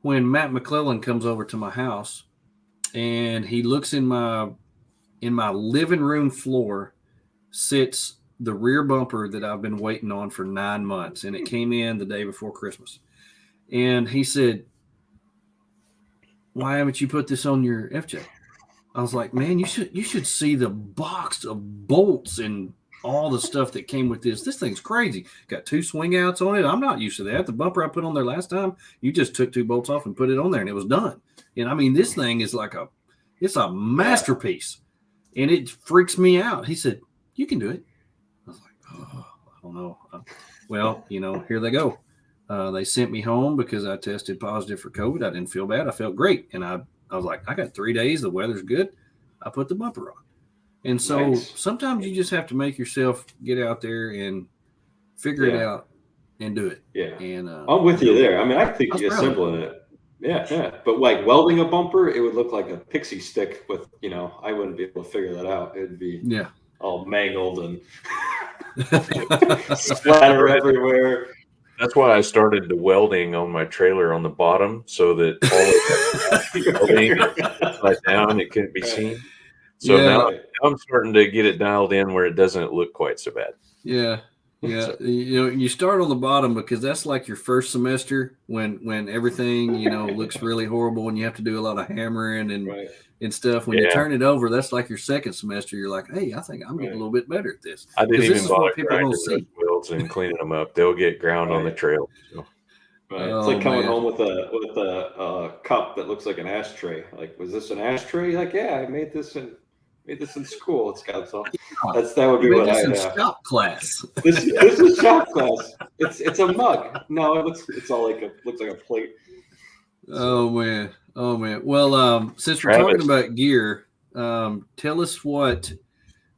when Matt McClellan comes over to my house and he looks in my living room floor, sits the rear bumper that I've been waiting on for 9 months. And it came in the day before Christmas. And he said, "Why haven't you put this on your FJ?" I was like, "Man, you should see the box of bolts and all the stuff that came with this. This thing's crazy. Got 2 swing outs on it. I'm not used to that. The bumper I put on there last time, you just took 2 bolts off and put it on there and it was done. And I mean, this thing is it's a masterpiece, and it freaks me out." He said, "You can do it." I was like, "Oh, I don't know." Well, you know, here they go. They sent me home because I tested positive for COVID. I didn't feel bad. I felt great. And I was like, I got 3 days. The weather's good. I put the bumper on. And so sometimes you just have to make yourself get out there and figure it out and do it. Yeah. And I'm with you there. I mean, I think you're assembling it. Yeah. But like welding a bumper, it would look like a pixie stick with, you know, I wouldn't be able to figure that out. It'd be all mangled and splatter everywhere. That's why I started the welding on my trailer on the bottom so that all the welding is down, it couldn't be seen. So now I'm starting to get it dialed in where it doesn't look quite so bad. Yeah. Yeah. You know, you start on the bottom because that's like your first semester when everything, you know, looks really horrible and you have to do a lot of hammering and stuff. When you turn it over, that's like your second semester. You're like, hey, I think I'm getting a little bit better at this. I didn't even bother grinding those windshields and cleaning them up. They'll get ground on the trail. So. Right. It's like coming home with a cup that looks like an ashtray. Like, was this an ashtray? Like, yeah, I made this in school. It's got so that would be what I have. Shop class. This is shop class. It's a mug. No, it's all looks like a plate. Oh man. Well, since we're talking about gear, tell us what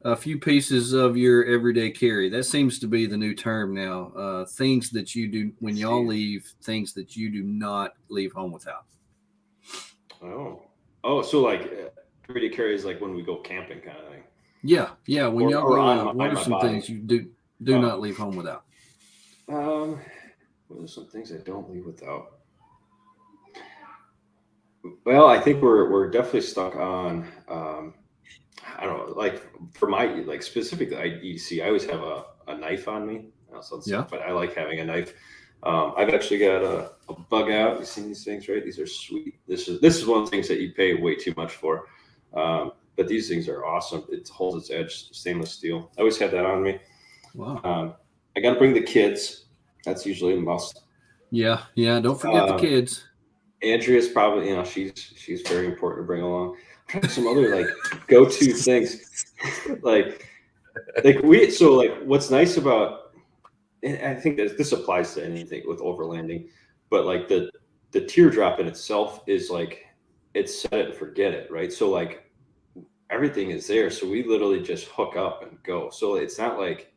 a few pieces of your everyday carry. That seems to be the new term now. Things that you do when y'all leave, things that you do not leave home without. Oh, so like everyday carry is like when we go camping kind of thing. Yeah. When y'all go out, what are some things you do not leave home without? What are some things I don't leave without? Well, I think we're definitely stuck on. I don't know, like for my specifically EDC, I always have a knife on me. But I like having a knife. I've actually got a bug out. You've seen these things, right? These are sweet. This is one of the things that you pay way too much for. But these things are awesome. It holds its edge, stainless steel. I always have that on me. Wow. I got to bring the kids. That's usually a must. Yeah. Don't forget the kids. Andrea's probably, she's very important to bring along. I'm trying to some other go-to things. What's nice about, and I think that this applies to anything with overlanding, but the teardrop in itself is it's set it and forget it, right? So everything is there. So we literally just hook up and go. So it's not like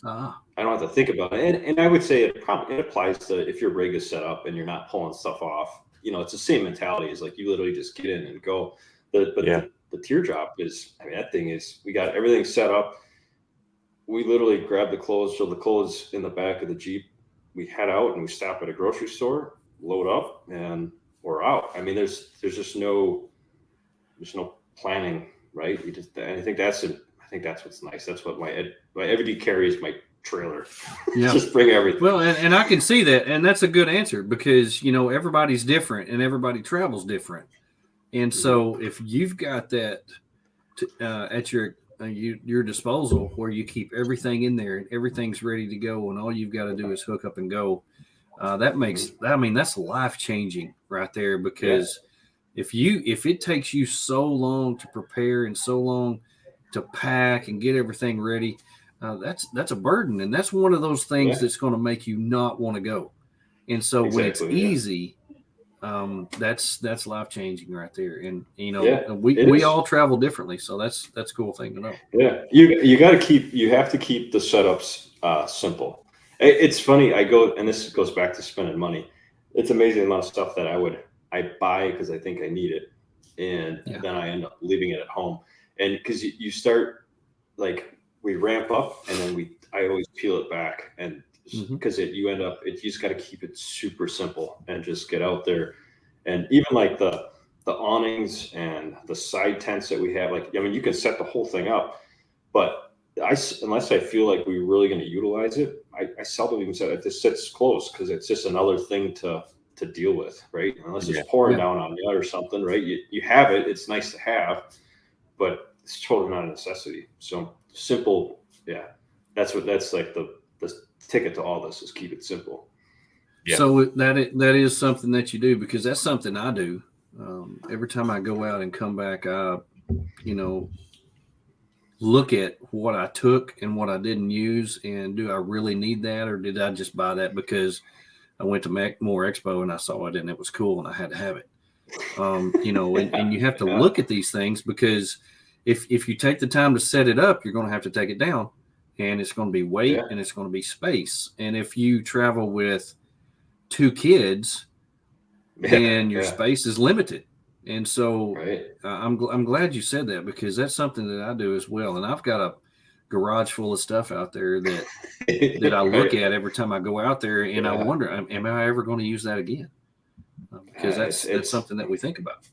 I don't have to think about it. And I would say it applies to if your rig is set up and you're not pulling stuff off. It's the same mentality as you literally just get in and go. The teardrop is, that thing is, we got everything set up. We literally grab the clothes, so the clothes in the back of the Jeep. We head out and we stop at a grocery store, load up, and we're out. There's just no planning, right? I think that's what's nice. That's what my everyday carry is, my trailer. Yeah. Just bring everything. Well, and I can see that, and that's a good answer because everybody's different and everybody travels different. And so if you've got that at your disposal where you keep everything in there and everything's ready to go and all you've got to do is hook up and go, that's life-changing right there because if it takes you so long to prepare and so long to pack and get everything ready, that's a burden. And that's one of those things that's going to make you not want to go. And so when it's easy, that's life changing right there. And we all travel differently, so that's a cool thing to know. Yeah, you have to keep the setups simple. It's funny. I go, and this goes back to spending money. It's amazing the amount of stuff that I buy because I think I need it, and then I end up leaving it at home. And because you start we ramp up, and then I always peel it back, and because you just got to keep it super simple and just get out there. And even the awnings and the side tents that we have, you can set the whole thing up, but unless I feel like we're really going to utilize it, I seldom even set it. It just sits close because it's just another thing to deal with, right? Unless it's pouring down on you or something, right? You have it. It's nice to have, but it's totally not a necessity. So simple. Yeah. That's the ticket to all this is keep it simple. Yeah. So that is something that you do because that's something I do. Every time I go out and come back, I, look at what I took and what I didn't use, and do I really need that, or did I just buy that because I went to More Expo and I saw it and it was cool and I had to have it. And you have to look at these things because if you take the time to set it up, you're going to have to take it down, and it's going to be weight and it's going to be space. And if you travel with 2 kids, then your space is limited. And so I'm glad you said that because that's something that I do as well. And I've got a garage full of stuff out there that I look at every time I go out there, and I wonder, am I ever going to use that again? Because that's something that we think about.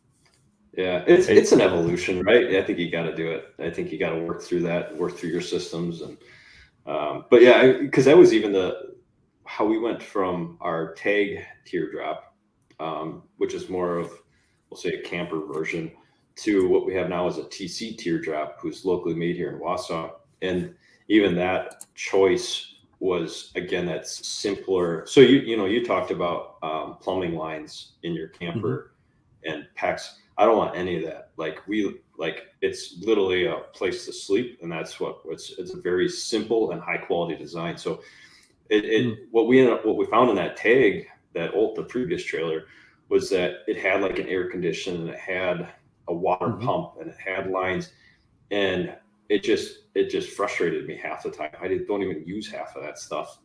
Yeah, it's an evolution, right? I think you got to do it. I think you got to work through your systems, and but because that was even how we went from our tag teardrop, which is more of, we'll say, a camper version, to what we have now as a TC teardrop, who's locally made here in Wausau. And even that choice was, again, that's simpler. So you talked about plumbing lines in your camper and packs. I don't want any of that. Like it's literally a place to sleep, and that's it's a very simple and high quality design. So what we found in that tag, the previous trailer, was that it had like an air conditioner, and it had a water pump, and it had lines, and it just frustrated me half the time. I don't even use half of that stuff.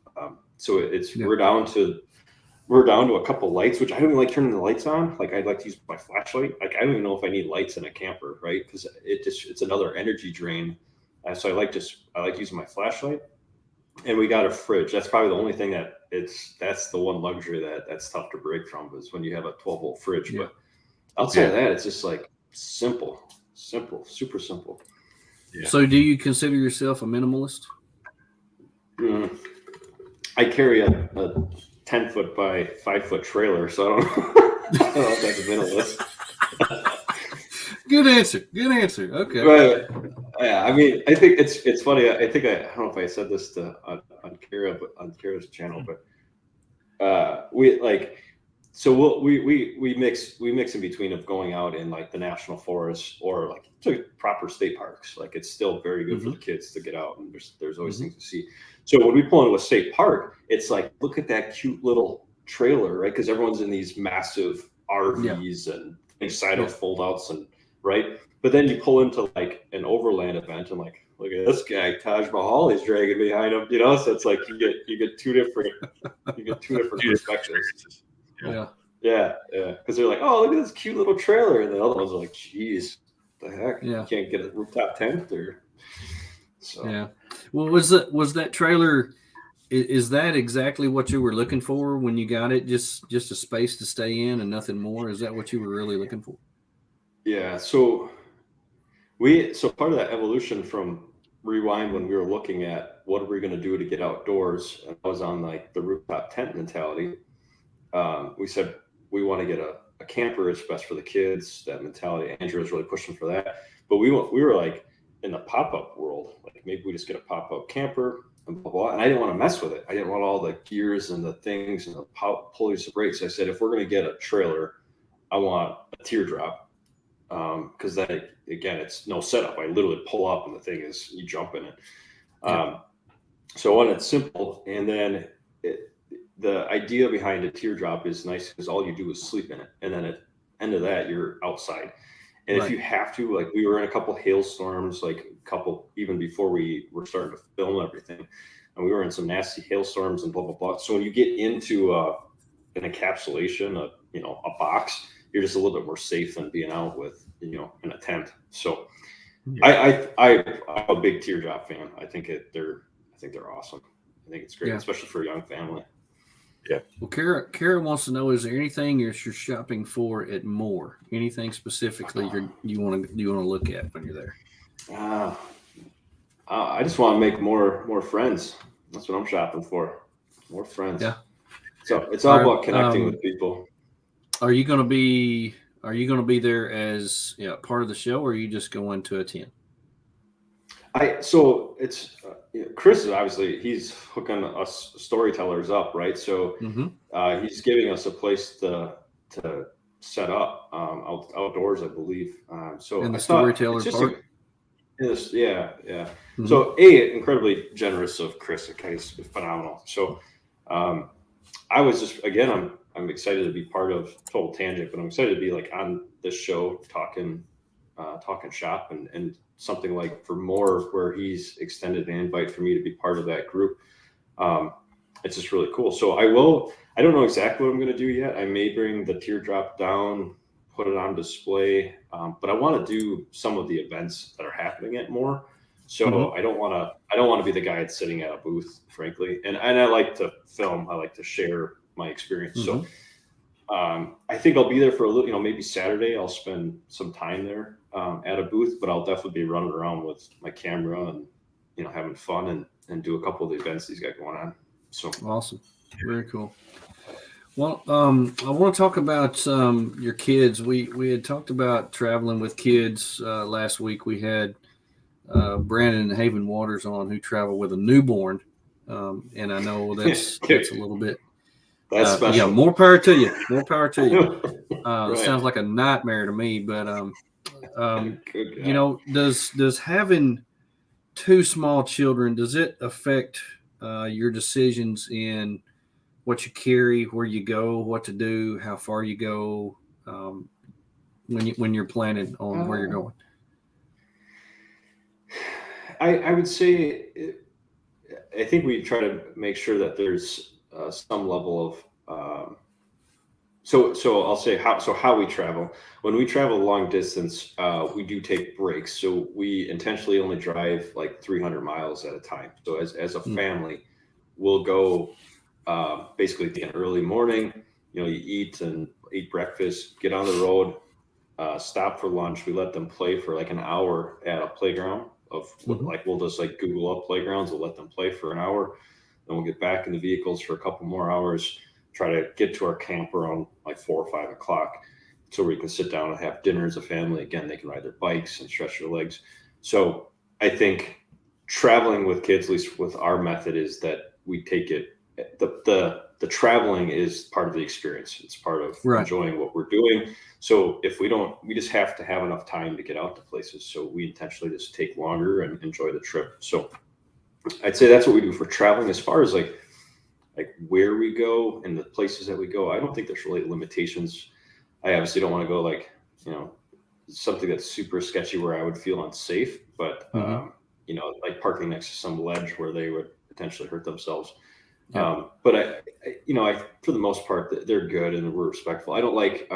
So we're down to a couple lights, which I don't even like turning the lights on. Like I'd like to use my flashlight. Like I don't even know if I need lights in a camper, right? Because it's another energy drain. So I like using my flashlight. And we got a fridge. That's probably the only thing that's the one luxury that's tough to break from, is when you have a 12-volt fridge. Yeah. But outside of that, it's just like simple, super simple. Yeah. So do you consider yourself a minimalist? I carry a 10-foot by 5-foot trailer, so I don't know if that's a minimalist. Good answer. Okay. Right. Yeah, I mean, I think it's funny. I don't know if I said this on Kara's channel, but we mix in between of going out in like the national forest or like to proper state parks. Like it's still very good for the kids to get out, and there's always things to see. So when we pull into a state park, it's like, look at that cute little trailer, right? Because everyone's in these massive RVs and side of fold outs, and right. But then you pull into like an overland event, and like, look at this guy, Taj Mahal, he's dragging behind him, So it's like you get two different perspectives. Yeah. Because they're like, oh, look at this cute little trailer, and the other ones are like, geez, what the heck? You can't get a rooftop tent or. So. Yeah. Well, was that trailer? Is that exactly what you were looking for when you got it? Just a space to stay in and nothing more? Is that what you were really looking for? Yeah. So part of that evolution from Rewind, when we were looking at what are we going to do to get outdoors, and I was on like the rooftop tent mentality. We said we want to get a camper. It's best for the kids. That mentality. Andrew was really pushing for that. But we were like in the pop-up world. Like maybe we just get a pop-up camper and blah, blah, blah. And I didn't want to mess with it. I didn't want all the gears and the things and the pulleys and brakes. I said, if we're going to get a trailer, I want a teardrop. Because that, again, it's no setup. I literally pull up and the thing is, you jump in it. So I wanted it simple. And then the idea behind a teardrop is nice because all you do is sleep in it. And then at the end of that, you're outside. And if you have to, like we were in a couple hailstorms, like a couple, even before we were starting to film everything, and we were in some nasty hailstorms and blah, blah, blah. So when you get into an encapsulation, a box, you're just a little bit more safe than being out with, in a tent. So I'm a big teardrop fan. I think they're awesome. I think it's great, especially for a young family. Yeah. Well, Kara wants to know, is there anything you're shopping for at More? Anything specifically you want to look at when you're there? I just want to make more friends. That's what I'm shopping for. More friends. Yeah. So it's all about connecting with people. Are you going to be there as part of the show, or are you just going to attend? So it's Chris is obviously, he's hooking us storytellers up, right? So he's giving us a place to set up outdoors, I believe. So in the storyteller part. So incredibly generous of Chris. He's phenomenal. So I was just, again, I'm excited to be part of Total Tangent, but I'm excited to be like on this show talking shop and something like for More, where he's extended an invite for me to be part of that group. It's just really cool. So I don't know exactly what I'm going to do yet. I may bring the teardrop down, put it on display, but I want to do some of the events that are happening at More. So I don't want to be the guy that's sitting at a booth, frankly. And I like to film. I like to share my experience. So I think I'll be there for a little, maybe Saturday. I'll spend some time there at a booth, but I'll definitely be running around with my camera and having fun and do a couple of the events these guys going on. So awesome, very cool. Well, I want to talk about your kids. We had talked about traveling with kids last week. We had Brandon and Haven Waters on, who travel with a newborn, And I know that's a little bit. That's special. Yeah, more power to you. More power to you. Right. Sounds like a nightmare to me, but you know, does having two small children, does it affect your decisions in what you carry, where you go, what to do, how far you go, when you're planning on where you're going? I would say, I think we try to make sure that there's some level of so I'll say how we travel. When we travel long distance, we do take breaks. So we intentionally only drive like 300 miles at a time. So as a family, we'll go basically at the early morning. You know, you eat breakfast, get on the road, stop for lunch. We let them play for like an hour at a playground like we'll just like Google up playgrounds. We'll let them play for an hour. Then we'll get back in the vehicles for a couple more hours. Try to get to our camp around like 4 or 5 o'clock, so we can sit down and have dinner as a family. Again, they can ride their bikes and stretch their legs. So I think traveling with kids, at least with our method, is that we take it. The traveling is part of the experience. It's part of enjoying what we're doing. So if we just have to have enough time to get out to places. So we intentionally just take longer and enjoy the trip. So I'd say that's what we do for traveling. As far as like where we go and the places that we go, I don't think there's really limitations. I obviously don't want to go like, you know, something that's super sketchy where I would feel unsafe, but you know, like parking next to some ledge where they would potentially hurt themselves. But I for the most part, they're good and we're respectful. I don't like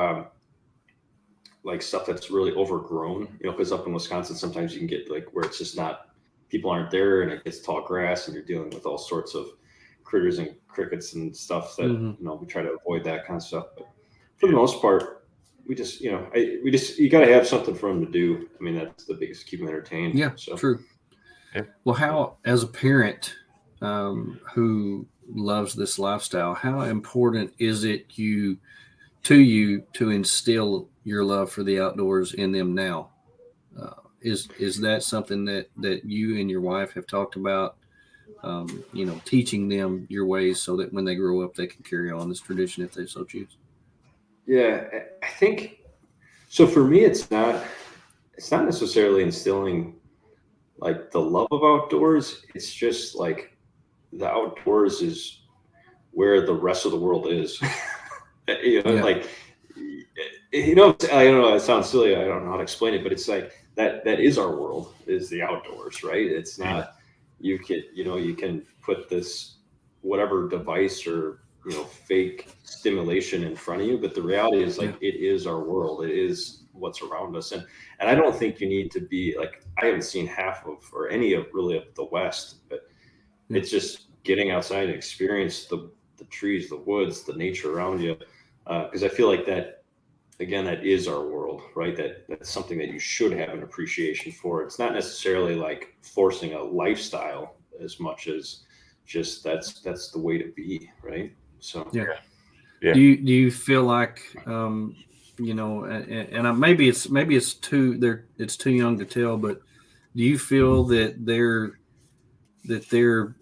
stuff that's really overgrown, you know, because up in Wisconsin, sometimes you can get like where it's just not, people aren't there and it gets tall grass and you're dealing with all sorts of critters and crickets and stuff that, you know, we try to avoid that kind of stuff. But for the most part, we just, you know, you got to have something for them to do. I mean, that's the biggest, keep them entertained. Yeah, so. True. Yeah. Well, how, as a parent who loves this lifestyle, how important is it to instill your love for the outdoors in them now? Is that something that you and your wife have talked about? You know, teaching them your ways so that when they grow up, they can carry on this tradition if they so choose. Yeah, I think so. For me, it's not necessarily instilling like the love of outdoors. It's just like the outdoors is where the rest of the world is. You know, like, you know, I don't know, it sounds silly. I don't know how to explain it, but it's like that is our world, is the outdoors, right? It's not, you can put this whatever device or, you know, fake stimulation in front of you, but the reality is like it is our world. It is what's around us. And I don't think you need to be like, I haven't seen half of or any of really of the West, but it's just getting outside and experience the trees, the woods, the nature around you. Because I feel like that, again, that is our world, right? That's something that you should have an appreciation for. It's not necessarily like forcing a lifestyle as much as just that's the way to be, right? So yeah. Do you feel like you know, and maybe it's too young to tell, but do you feel that they're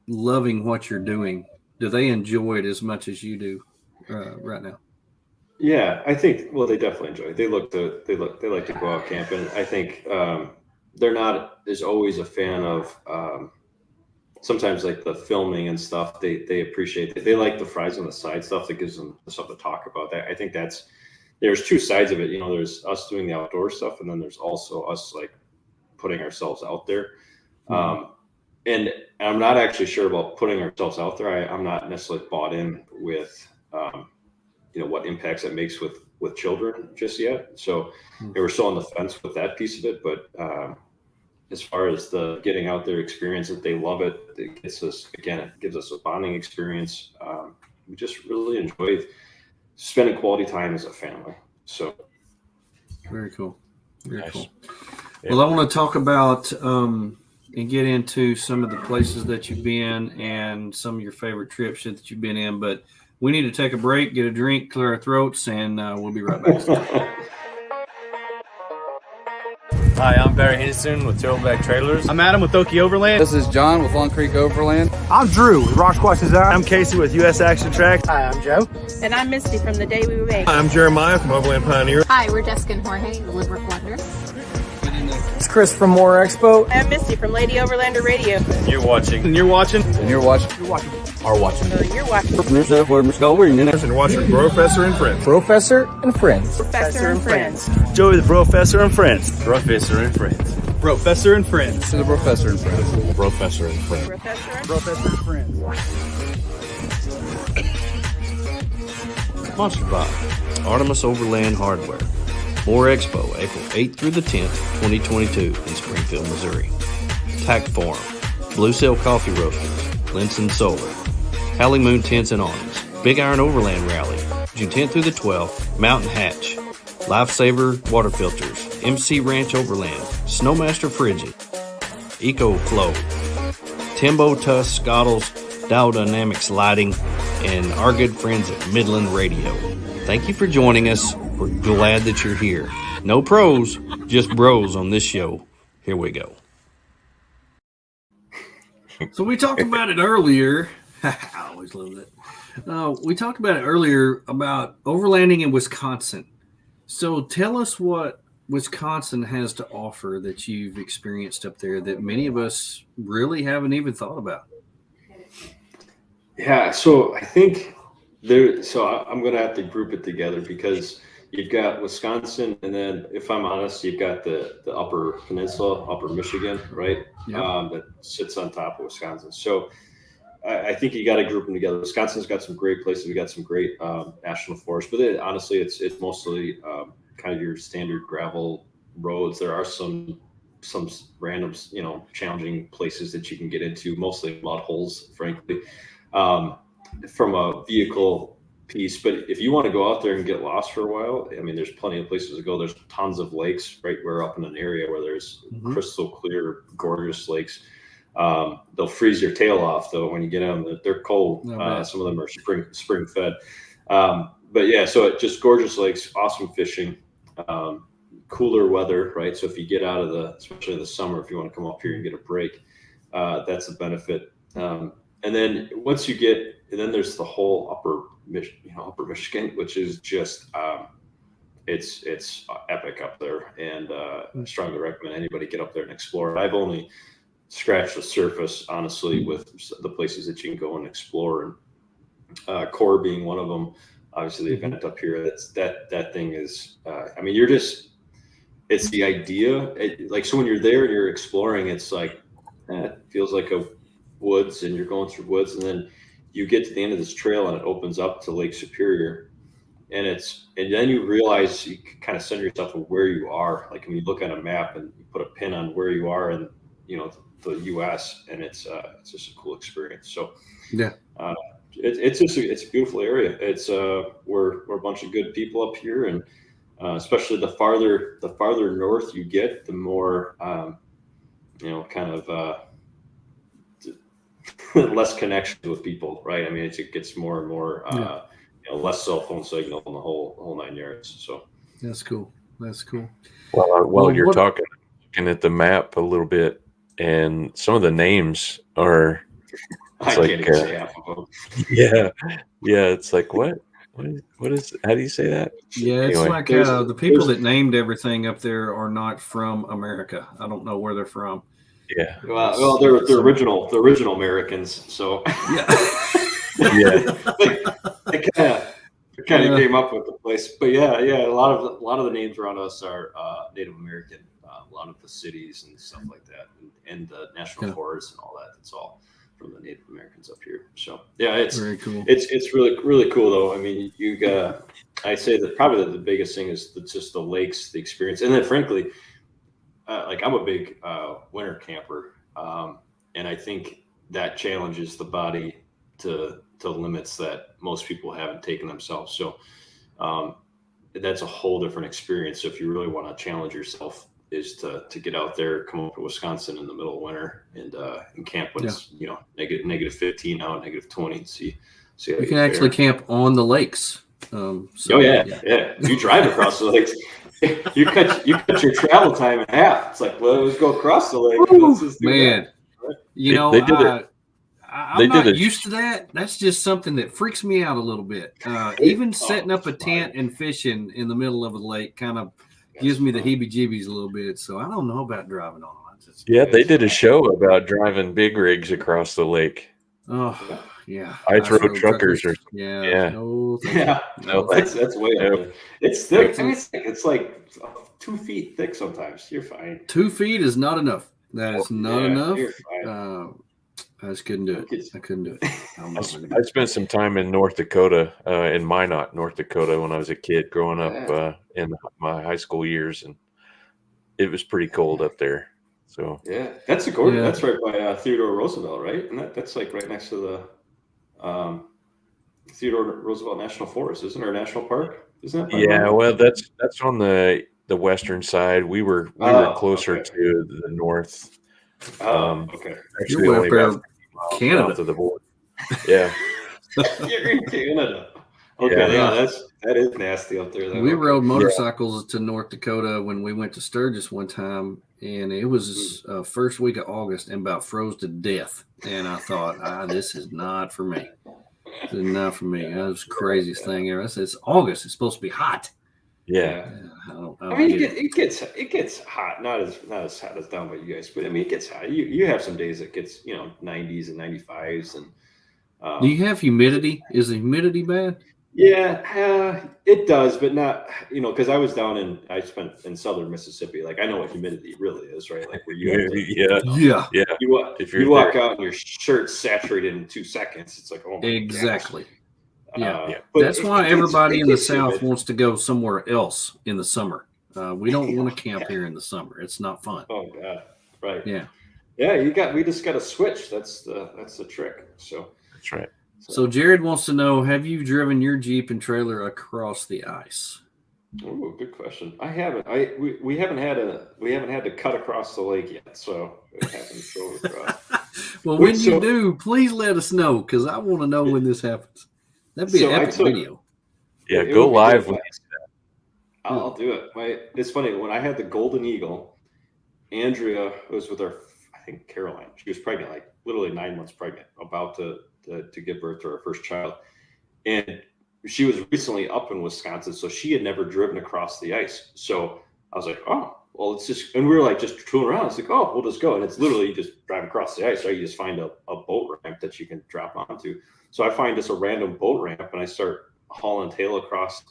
loving what you're doing? Do they enjoy it as much as you do right now? Yeah, I think, well, they definitely enjoy it. They like to go out camping. I think they're not as always a fan of sometimes like the filming and stuff. They appreciate it. They like the fries on the side stuff that gives them stuff to talk about. I think there's two sides of it. You know, there's us doing the outdoor stuff, and then there's also us like putting ourselves out there. And I'm not actually sure about putting ourselves out there. I'm not necessarily bought in with you know, what impacts that makes with children just yet. So we're still on the fence with that piece of it. But as far as the getting out there experience, if they love it, it gives us a bonding experience. We just really enjoy spending quality time as a family. So very cool. Very cool. Yeah. Well, I want to talk about and get into some of the places that you've been and some of your favorite trips that you've been in, but we need to take a break, get a drink, clear our throats, and we'll be right back. Hi, I'm Barry Henderson with Tailback Trailers. I'm Adam with Okie Overland. This is John with Long Creek Overland. I'm Drew with Rock Squash Design. I'm Casey with US Action Tracks. Hi, I'm Joe. And I'm Misty from The Day We Were Made. Hi, I'm Jeremiah from Overland Pioneer. Hi, we're Jessica and Jorge, the Limerick Wonder. It's Chris from More Expo. I'm Misty from Lady Overlander Radio. And you're watching. And you're watching. You're watching. And you're watching BROfessor and Friends. BROfessor and Friends. Professor and Friends. Joey the BROfessor and Friends. BROfessor and Friends. BROfessor and Friends. To the BROfessor and Friends. BROfessor and Friends. BROfessor and Friends. Sponsored by Artemis Overland Hardware. More Expo, April 8th through the 10th, 2022 in Springfield, Missouri. Tack Forum, Blue Sail Coffee Roasters, Linson Solar, Howling Moon Tents and Awnings, Big Iron Overland Rally, June 10th through the 12th, Mountain Hatch, Lifesaver Water Filters, MC Ranch Overland, Snowmaster Frigid, EcoFlow, Timbo Tuss Scottles, Dial Dynamics Lighting, and our good friends at Midland Radio. Thank you for joining us. We're glad that you're here. No pros, just bros on this show. Here we go. So we talked about it earlier. I always love that. We talked about it earlier about overlanding in Wisconsin. So tell us what Wisconsin has to offer that you've experienced up there that many of us really haven't even thought about. Yeah, so I think I'm going to have to group it together because you've got Wisconsin, and then if I'm honest, you've got the Upper Peninsula, Upper Michigan, right? Yeah. That sits on top of Wisconsin. So I think you got to group them together. Wisconsin's got some great places. We got some great national forests, but honestly, it's mostly kind of your standard gravel roads. There are some random, challenging places that you can get into, mostly mud holes, frankly, from a vehicle piece. But if you want to go out there and get lost for a while, I mean, there's plenty of places to go. There's tons of lakes, right? We're up in an area where there's crystal clear, gorgeous lakes. They'll freeze your tail off though when you get on them. They're cold. Some of them are spring fed. But yeah, so it just gorgeous lakes, awesome fishing, cooler weather, right? So if you get out of especially the summer, if you want to come up here and get a break, that's a benefit. And then once you and then there's the whole Upper Michigan, which is just it's epic up there, and I strongly recommend anybody get up there and explore it. I've only scratched the surface, honestly, with the places that you can go and explore, and Core being one of them. Obviously, the event up here, that thing is. I mean, it's the idea. So when you're there and you're exploring, it's like it feels like a woods, and you're going through woods, and then you get to the end of this trail and it opens up to Lake Superior, and then you realize you can kind of send yourself to where you are. Like when you look at a map and you put a pin on where you are in the U.S., and it's just a cool experience. So yeah, it's a beautiful area. It's we're a bunch of good people up here, and especially the farther north you get, the more kind of less connection with people, right? I mean, it gets more and more less cell phone signal in the whole 9 yards. So that's cool. Well, you're looking at the map a little bit, and some of the names are. I can't even say half of them. Yeah. It's like what is? How do you say that? Yeah, it's anyway, like the people that named everything up there are not from America. I don't know where they're from. Yeah. Well, they're original Americans. So yeah, they kind of came up with the place. But yeah, a lot of the names around us are Native American. A lot of the cities and stuff like that, and the national forests and all that. It's all from the Native Americans up here. So yeah, it's very cool. It's really, really cool though. I mean, I say that probably the biggest thing is just the lakes, the experience, and then frankly. I'm a big winter camper, and I think that challenges the body to limits that most people haven't taken themselves. So that's a whole different experience. So if you really want to challenge yourself, is to get out there, come up to Wisconsin in the middle of winter, and camp when it's negative 15 now, negative 20, and see. You can actually camp on the lakes. You drive across the lakes. You cut your travel time in half. It's like, well, let's go across the lake. Man, you know, they did it. I'm not used to that. That's just something that freaks me out a little bit. Even setting up a tent and fishing in the middle of a lake kind of gives me the heebie-jeebies a little bit. So I don't know about driving on it. They did a show about driving big rigs across the lake. Oh, yeah. Ice road truckers. Yeah. No, that's way up there. It's thick. I mean, it's like 2 feet thick sometimes. You're fine. 2 feet is not enough. That is not enough. I just couldn't do it. I couldn't do it. I spent some time in North Dakota, in Minot, North Dakota, when I was a kid growing up in my high school years, and it was pretty cold up there. So that's Dakota. Yeah. That's right by Theodore Roosevelt, right? And that's like right next to the Theodore Roosevelt National Forest, isn't it? Or National Park, isn't it? Yeah, well, that's on the western side. We were closer to the north. Okay. Actually, you're about Canada to the border. Yeah. You're in Canada. Okay, that is nasty up there. We rode motorcycles to North Dakota when we went to Sturgis one time, and it was first week of August, and about froze to death. And I thought, this is not for me. This is not for me. That was the craziest thing ever. I said, it's August. It's supposed to be hot. Yeah. I mean, it gets hot. Not as hot as down by you guys, but I mean, it gets hot. You have some days that gets 90s and 95s, and do you have humidity? Is the humidity bad? Yeah, it does, but not, because I spent in southern Mississippi. Like, I know what humidity really is, right? Like, where you have to, you walk out and your shirt's saturated in 2 seconds. It's like, oh my exactly. gosh. That's why everybody in the South wants to go somewhere else in the summer. We don't want to camp here in the summer. It's not fun. Oh God, right? Yeah. We just got to switch. That's the trick. So that's right. So Jared wants to know: have you driven your Jeep and trailer across the ice? Oh, good question. I haven't. We haven't had to cut across the lake yet, so it happens to go across. Well, when you do, please let us know, because I want to know when this happens. That'd be an epic video. Yeah, go live with I'll do it. It's funny, when I had the Golden Eagle, Andrea was with I think Caroline. She was pregnant, like literally 9 months pregnant, about to give birth to her first child. And she was recently up in Wisconsin, so she had never driven across the ice. So I was like, oh, well, it's just, and we were like just tooling around. It's like, oh, we'll just go. And it's literally just drive across the ice, right? You just find a boat ramp that you can drop onto. So I find just a random boat ramp, and I start hauling tail across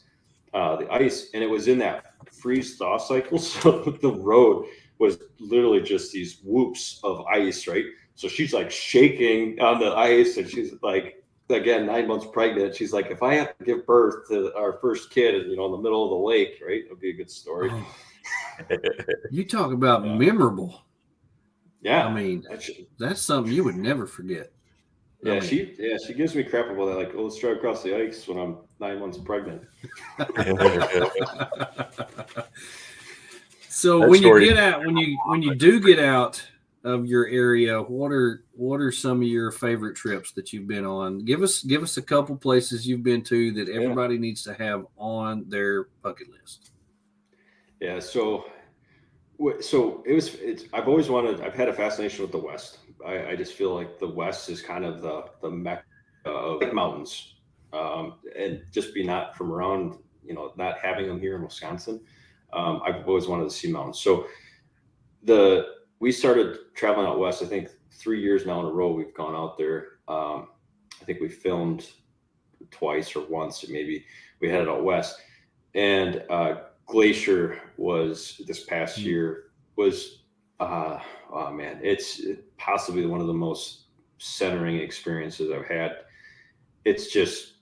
the ice. And it was in that freeze-thaw cycle. So the road was literally just these whoops of ice, right? So she's like shaking on the ice, and she's like, again, 9 months pregnant. She's like, if I have to give birth to our first kid, in the middle of the lake, right? It'll be a good story. You talk about memorable. Yeah. I mean, that's something you would never forget. Yeah, she gives me crap about that. Like, oh, let's drive across the ice when I'm 9 months pregnant. So when you get out, when you do get out of your area, what are some of your favorite trips that you've been on? Give us a couple places you've been to that everybody needs to have on their bucket list. Yeah, so I've had a fascination with the West. I just feel like the West is kind of the mecca of mountains, and just be not from around, not having them here in Wisconsin. I've always wanted to see mountains. So we started traveling out West, I think 3 years now in a row we've gone out there. I think we filmed twice or once, maybe we headed out West. And Glacier was this past year was, oh man, it's possibly one of the most centering experiences I've had. It's just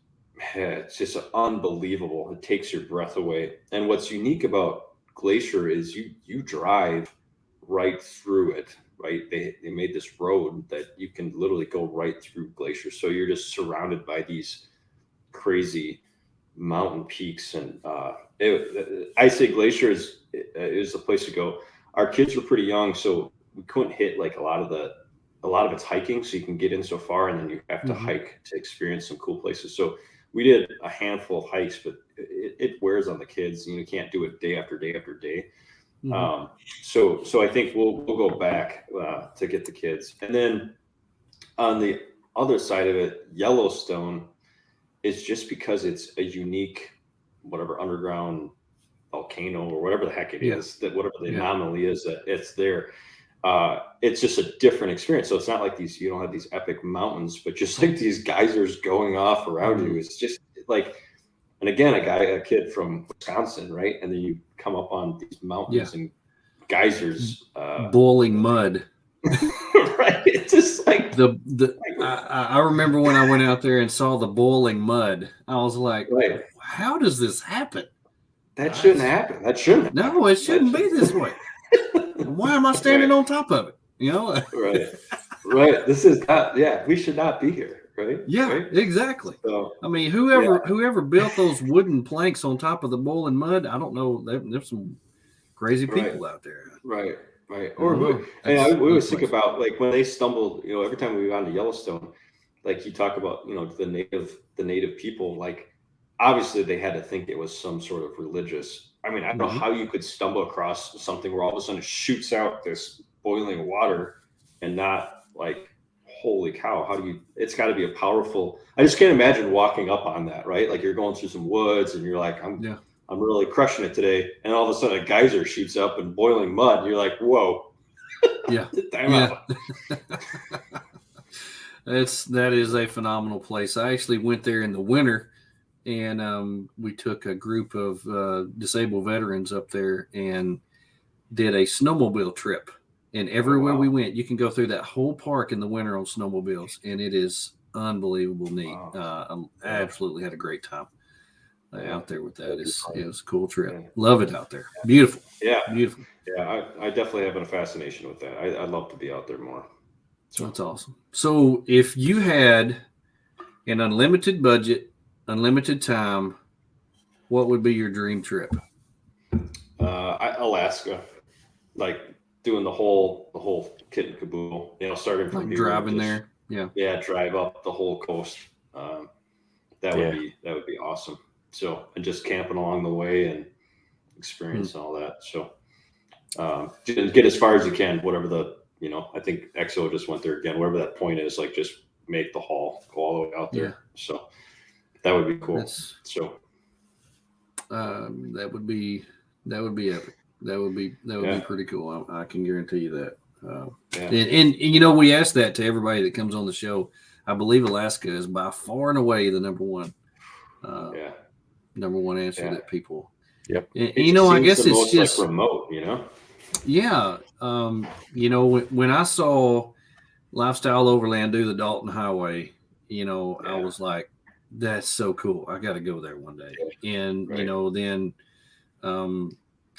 unbelievable. It takes your breath away. And what's unique about Glacier is you drive right through it, right? They made this road that you can literally go right through Glacier. So you're just surrounded by these crazy mountain peaks. And I say Glacier is the place to go. Our kids were pretty young, so we couldn't hit like a lot of it's hiking, so you can get in so far, and then you have to hike to experience some cool places. So we did a handful of hikes, but it wears on the kids. You can't do it day after day after day. Mm-hmm. So I think we'll go back to get the kids. And then on the other side of it, Yellowstone is just because it's a unique, whatever, underground volcano or whatever the heck it is, that whatever the anomaly is that it's there. It's just a different experience. So it's not like you don't have these epic mountains, but just like these geysers going off around you. It's just like, and again, a kid from Wisconsin, right? And then you come up on these mountains and geysers, boiling mud. Right. It's just like I remember when I went out there and saw the boiling mud, I was like, how does this happen? That shouldn't happen. That shouldn't. No, it shouldn't be this way. Why am I standing on top of it? Right. This is not. Yeah, we should not be here. Right. Yeah, exactly. So, I mean, whoever built those wooden planks on top of the boiling mud, I don't know. There's some crazy people out there. Right. Or we always think about like when they stumbled. Every time we go on to Yellowstone, like you talk about, the native people, like. Obviously, they had to think it was some sort of religious. I mean, I don't know how you could stumble across something where all of a sudden it shoots out this boiling water and not like, holy cow, how do you, it's got to be a powerful, I just can't imagine walking up on that, right? Like you're going through some woods and you're like, I'm really crushing it today. And all of a sudden a geyser shoots up and boiling mud. And you're like, whoa. Time out. That is a phenomenal place. I actually went there in the winter. And we took a group of disabled veterans up there and did a snowmobile trip. And everywhere we went, you can go through that whole park in the winter on snowmobiles. And it is unbelievable neat. Absolutely had a great time out there with that. It was a cool trip. Love it out there. Beautiful. Yeah. Beautiful. Yeah, I definitely have a fascination with that. I'd love to be out there more. So that's awesome. So if you had an unlimited budget, unlimited time, what would be your dream trip? Alaska, like doing the whole kit and caboodle. Starting from like driving there. Drive up the whole coast. That would be awesome. So, and just camping along the way and experiencing all that. So, get as far as you can. Whatever I think EXO just went there again. Whatever that point is, like just make the haul, go all the way out there. Yeah. So. That would be cool. That would be epic. That would be pretty cool. I can guarantee you that. And we ask that to everybody that comes on the show. I believe Alaska is by far and away the number one answer that people. Yep. And I guess it's just like remote. Yeah. When I saw Lifestyle Overland do the Dalton Highway, I was like, that's so cool. I got to go there one day. And, then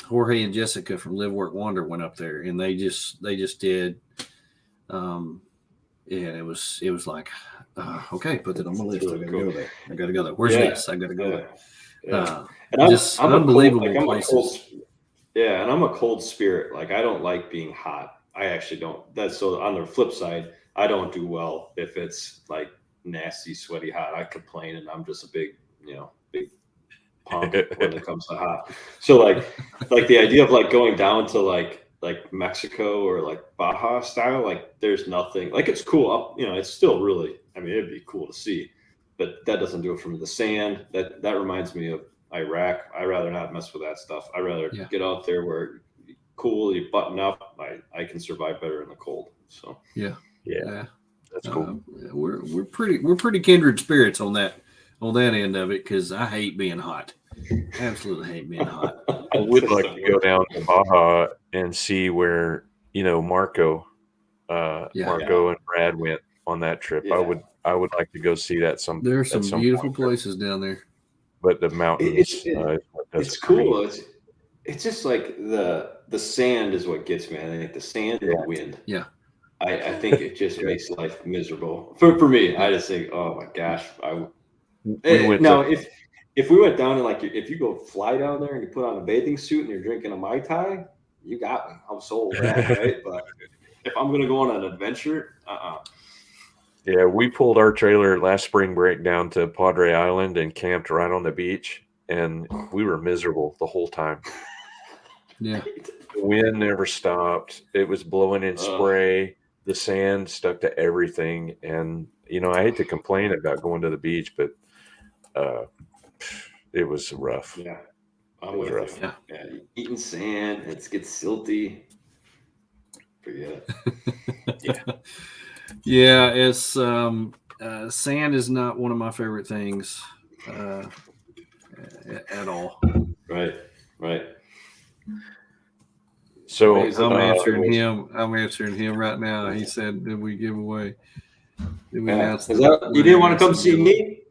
Jorge and Jessica from Live, Work, Wander went up there and they just did. And it was like, okay, put that on my list. I got to go there. I got to go there. Where's this? I got to go there. And just unbelievable places. And I'm a cold spirit. Like I don't like being hot. I actually don't. That's so on the flip side, I don't do well if it's like nasty, sweaty hot. I complain and I'm just a big punk when it comes to hot. So like the idea of like going down to like Mexico or like Baja style, like there's nothing, like it's cool. It's still really, it'd be cool to see, but that doesn't do it for me. The sand, that reminds me of Iraq. I rather not mess with that stuff. I rather get out there where cool, you button up. I can survive better in the cold. So yeah. That's cool. We're pretty kindred spirits on that end of it because I hate being hot. Absolutely hate being hot. I would like to go down to Baja and see where Marco and Brad went on that trip. Yeah. I would like to go see that. There's some beautiful places down there. But the mountains, it's cool. It's just like the sand is what gets me. I think the sand and the wind. Yeah. I think it just makes life miserable for me. I just think, oh my gosh, if we went down and like if you go fly down there and you put on a bathing suit and you're drinking a Mai Tai, you got me. I'm sold, right? But if I'm gonna go on an adventure, Yeah, we pulled our trailer last spring break down to Padre Island and camped right on the beach, and we were miserable the whole time. Yeah. The wind never stopped. It was blowing in spray. The sand stuck to everything. And, I hate to complain about going to the beach, but it was rough. Yeah. I'm with rough. You. Yeah. Eating sand, it gets silty. Forget it. Yeah. Yeah, it's sand is not one of my favorite things at all. Right. So I'm answering him right now. He said, "Did we give away? Did we announce you didn't want to come see me?"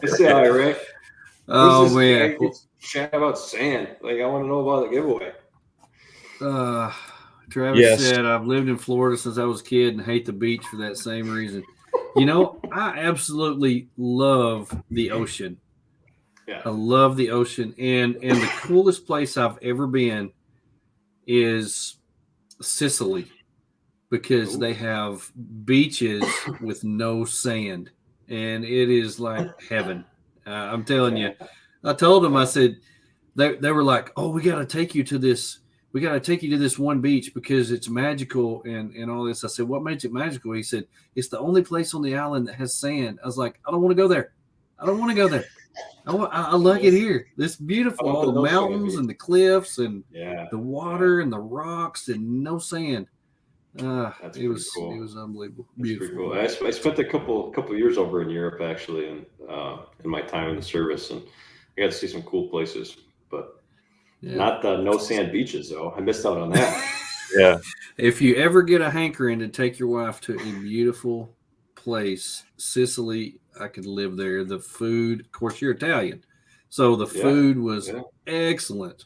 Say hi, Rick. Oh man, chat about sand. Like I want to know about the giveaway. Travis said, "I've lived in Florida since I was a kid and hate the beach for that same reason." I absolutely love the ocean. Yeah. I love the ocean, and the coolest place I've ever been is Sicily, because they have beaches with no sand, and it is like heaven. I'm telling you. I told them, I said, they were like, "Oh, we got to take you to this. We got to take you to this one beach because it's magical and all this." I said, "What makes it magical?" He said, "It's the only place on the island that has sand." I was like, "I don't want to go there. I don't want to go there. I like it here. It's beautiful. All the mountains and the cliffs and the water and the rocks and no sand." It was cool. It was unbelievable. That's beautiful. Cool. I spent a couple years over in Europe actually, and in my time in the service, and I got to see some cool places, but not the no sand beaches though. I missed out on that. Yeah. If you ever get a hankering to take your wife to a beautiful place, Sicily, I could live there. The food, of course, you're Italian, so the food was excellent.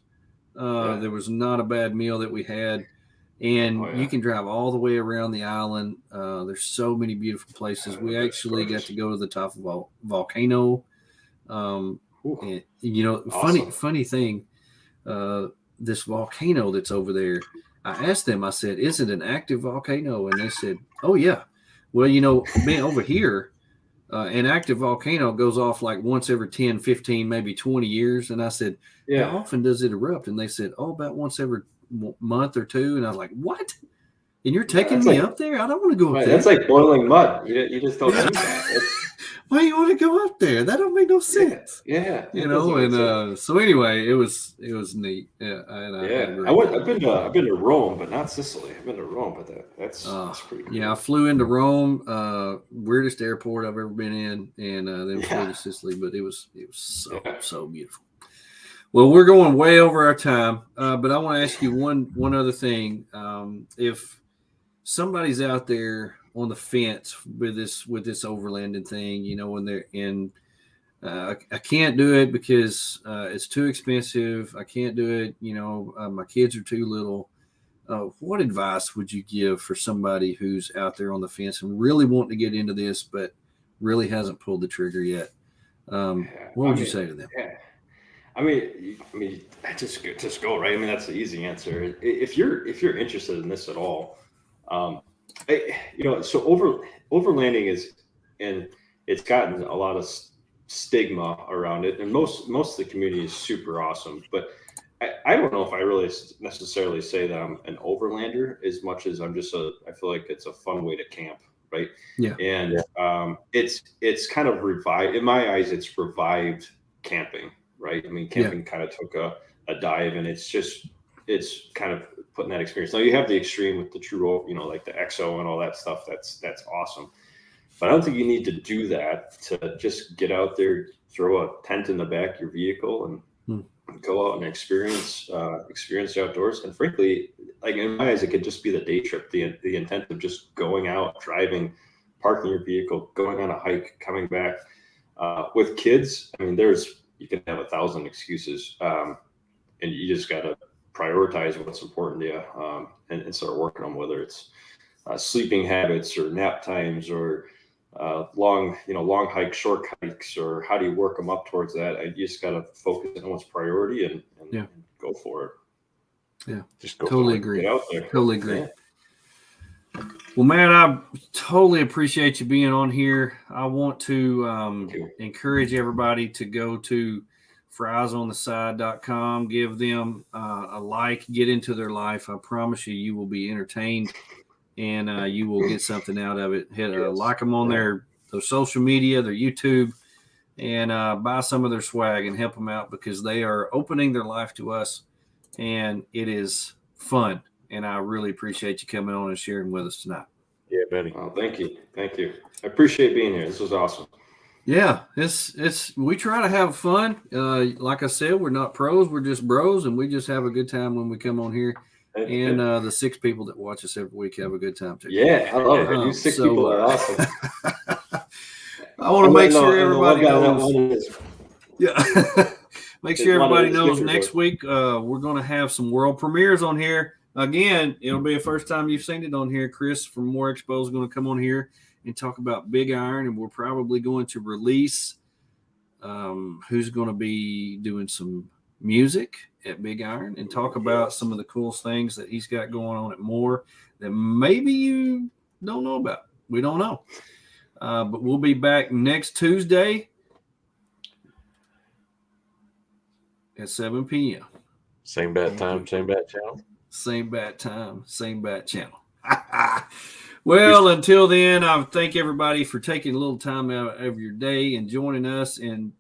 There was not a bad meal that we had, and you can drive all the way around the island. There's so many beautiful places. We actually got to go to the top of a volcano. And, awesome. funny thing, this volcano that's over there, I asked them, I said, "Is it an active volcano?" And they said, "Oh yeah." Well, being over here, an active volcano goes off like once every 10, 15, maybe 20 years. And I said, "How often does it erupt?" And they said, "Oh, about once every month or two." And I was like, "What? And you're taking me up there? I don't want to go up there." That's like boiling mud. You just don't do that. Why you want to go up there? That don't make no sense. Yeah. So anyway, it was neat. Yeah. I've been to Rome, but not Sicily. I've been to Rome, but that's pretty cool. Yeah, I flew into Rome, weirdest airport I've ever been in, and then flew to Sicily, but it was so beautiful. Well, we're going way over our time, but I want to ask you one other thing. If somebody's out there on the fence with this overlanding thing, when they're in, I can't do it because it's too expensive. I can't do it. My kids are too little. What advice would you give for somebody who's out there on the fence and really wanting to get into this, but really hasn't pulled the trigger yet? What would you say to them? Yeah. I mean, just go, right? I mean, that's the easy answer. If you're interested in this at all, so overlanding is, and it's gotten a lot of stigma around it, and most of the community is super awesome, but I don't know if I really necessarily say that I'm an overlander as much as I feel like it's a fun way to camp, right? Yeah. And it's kind of revived, in my eyes, it's revived camping, right? I mean, camping kind of took a dive, and it's kind of putting that experience. Now you have the extreme with the true, like the EXO and all that stuff. That's awesome. But I don't think you need to do that to just get out there, throw a tent in the back of your vehicle, and go out and experience the outdoors. And frankly, like in my eyes, it could just be the day trip, the intent of just going out, driving, parking your vehicle, going on a hike, coming back. With kids, I mean, you can have 1,000 excuses, and you just got to prioritize what's important to you, and start working on whether it's sleeping habits or nap times or long hikes, short hikes, or how do you work them up towards that? You just got to focus on what's priority and go for it. Yeah, just go. Totally agree. Get out there. Totally agree. Well, man, I totally appreciate you being on here. I want to encourage everybody to go to friesontheside.com, give them a like, get into their life. I promise you will be entertained and you will get something out of it. Like them on their social media, their YouTube, and buy some of their swag and help them out because they are opening their life to us, and it is fun. And I really appreciate you coming on and sharing with us tonight. Yeah, Benny. Oh, thank you. Thank you. I appreciate being here. This was awesome. Yeah, we try to have fun. Like I said, we're not pros, we're just bros, and we just have a good time when we come on here. And the 6 people that watch us every week have a good time too. Yeah, I love it. You 6 people are awesome. I want to make sure everybody knows. Yeah. Make sure everybody knows next week we're going to have some world premieres on here. Again, it'll be the first time you've seen it on here. Chris from More Expo is going to come on here and talk about Big Iron, and we're probably going to release who's going to be doing some music at Big Iron and talk about some of the coolest things that he's got going on at More that maybe you don't know about. We don't know. But we'll be back next Tuesday at 7 p.m. Same bat time, same bat channel. Same bat time, same bat channel. Well, until then, I thank everybody for taking a little time out of your day and joining us and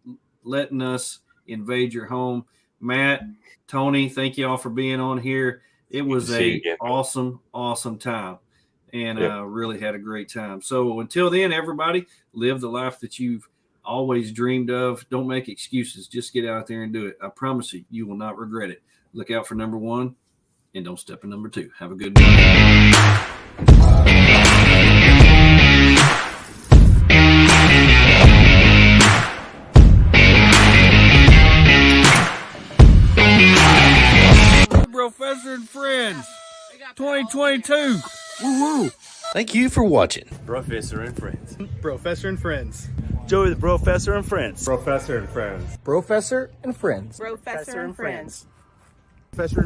letting us invade your home. Matt, Tony, thank you all for being on here. It was an awesome time, and really had a great time. So until then, everybody, live the life that you've always dreamed of. Don't make excuses. Just get out there and do it. I promise you, you will not regret it. Look out for number 1. And don't step in number 2. Have a good day. BROfessor and Friends 2022. Woo-woo. Thank you for watching. BROfessor and Friends. BROfessor and Friends. Joey the BROfessor and Friends. BROfessor and Friends. BROfessor and Friends. BROfessor and Friends. Professor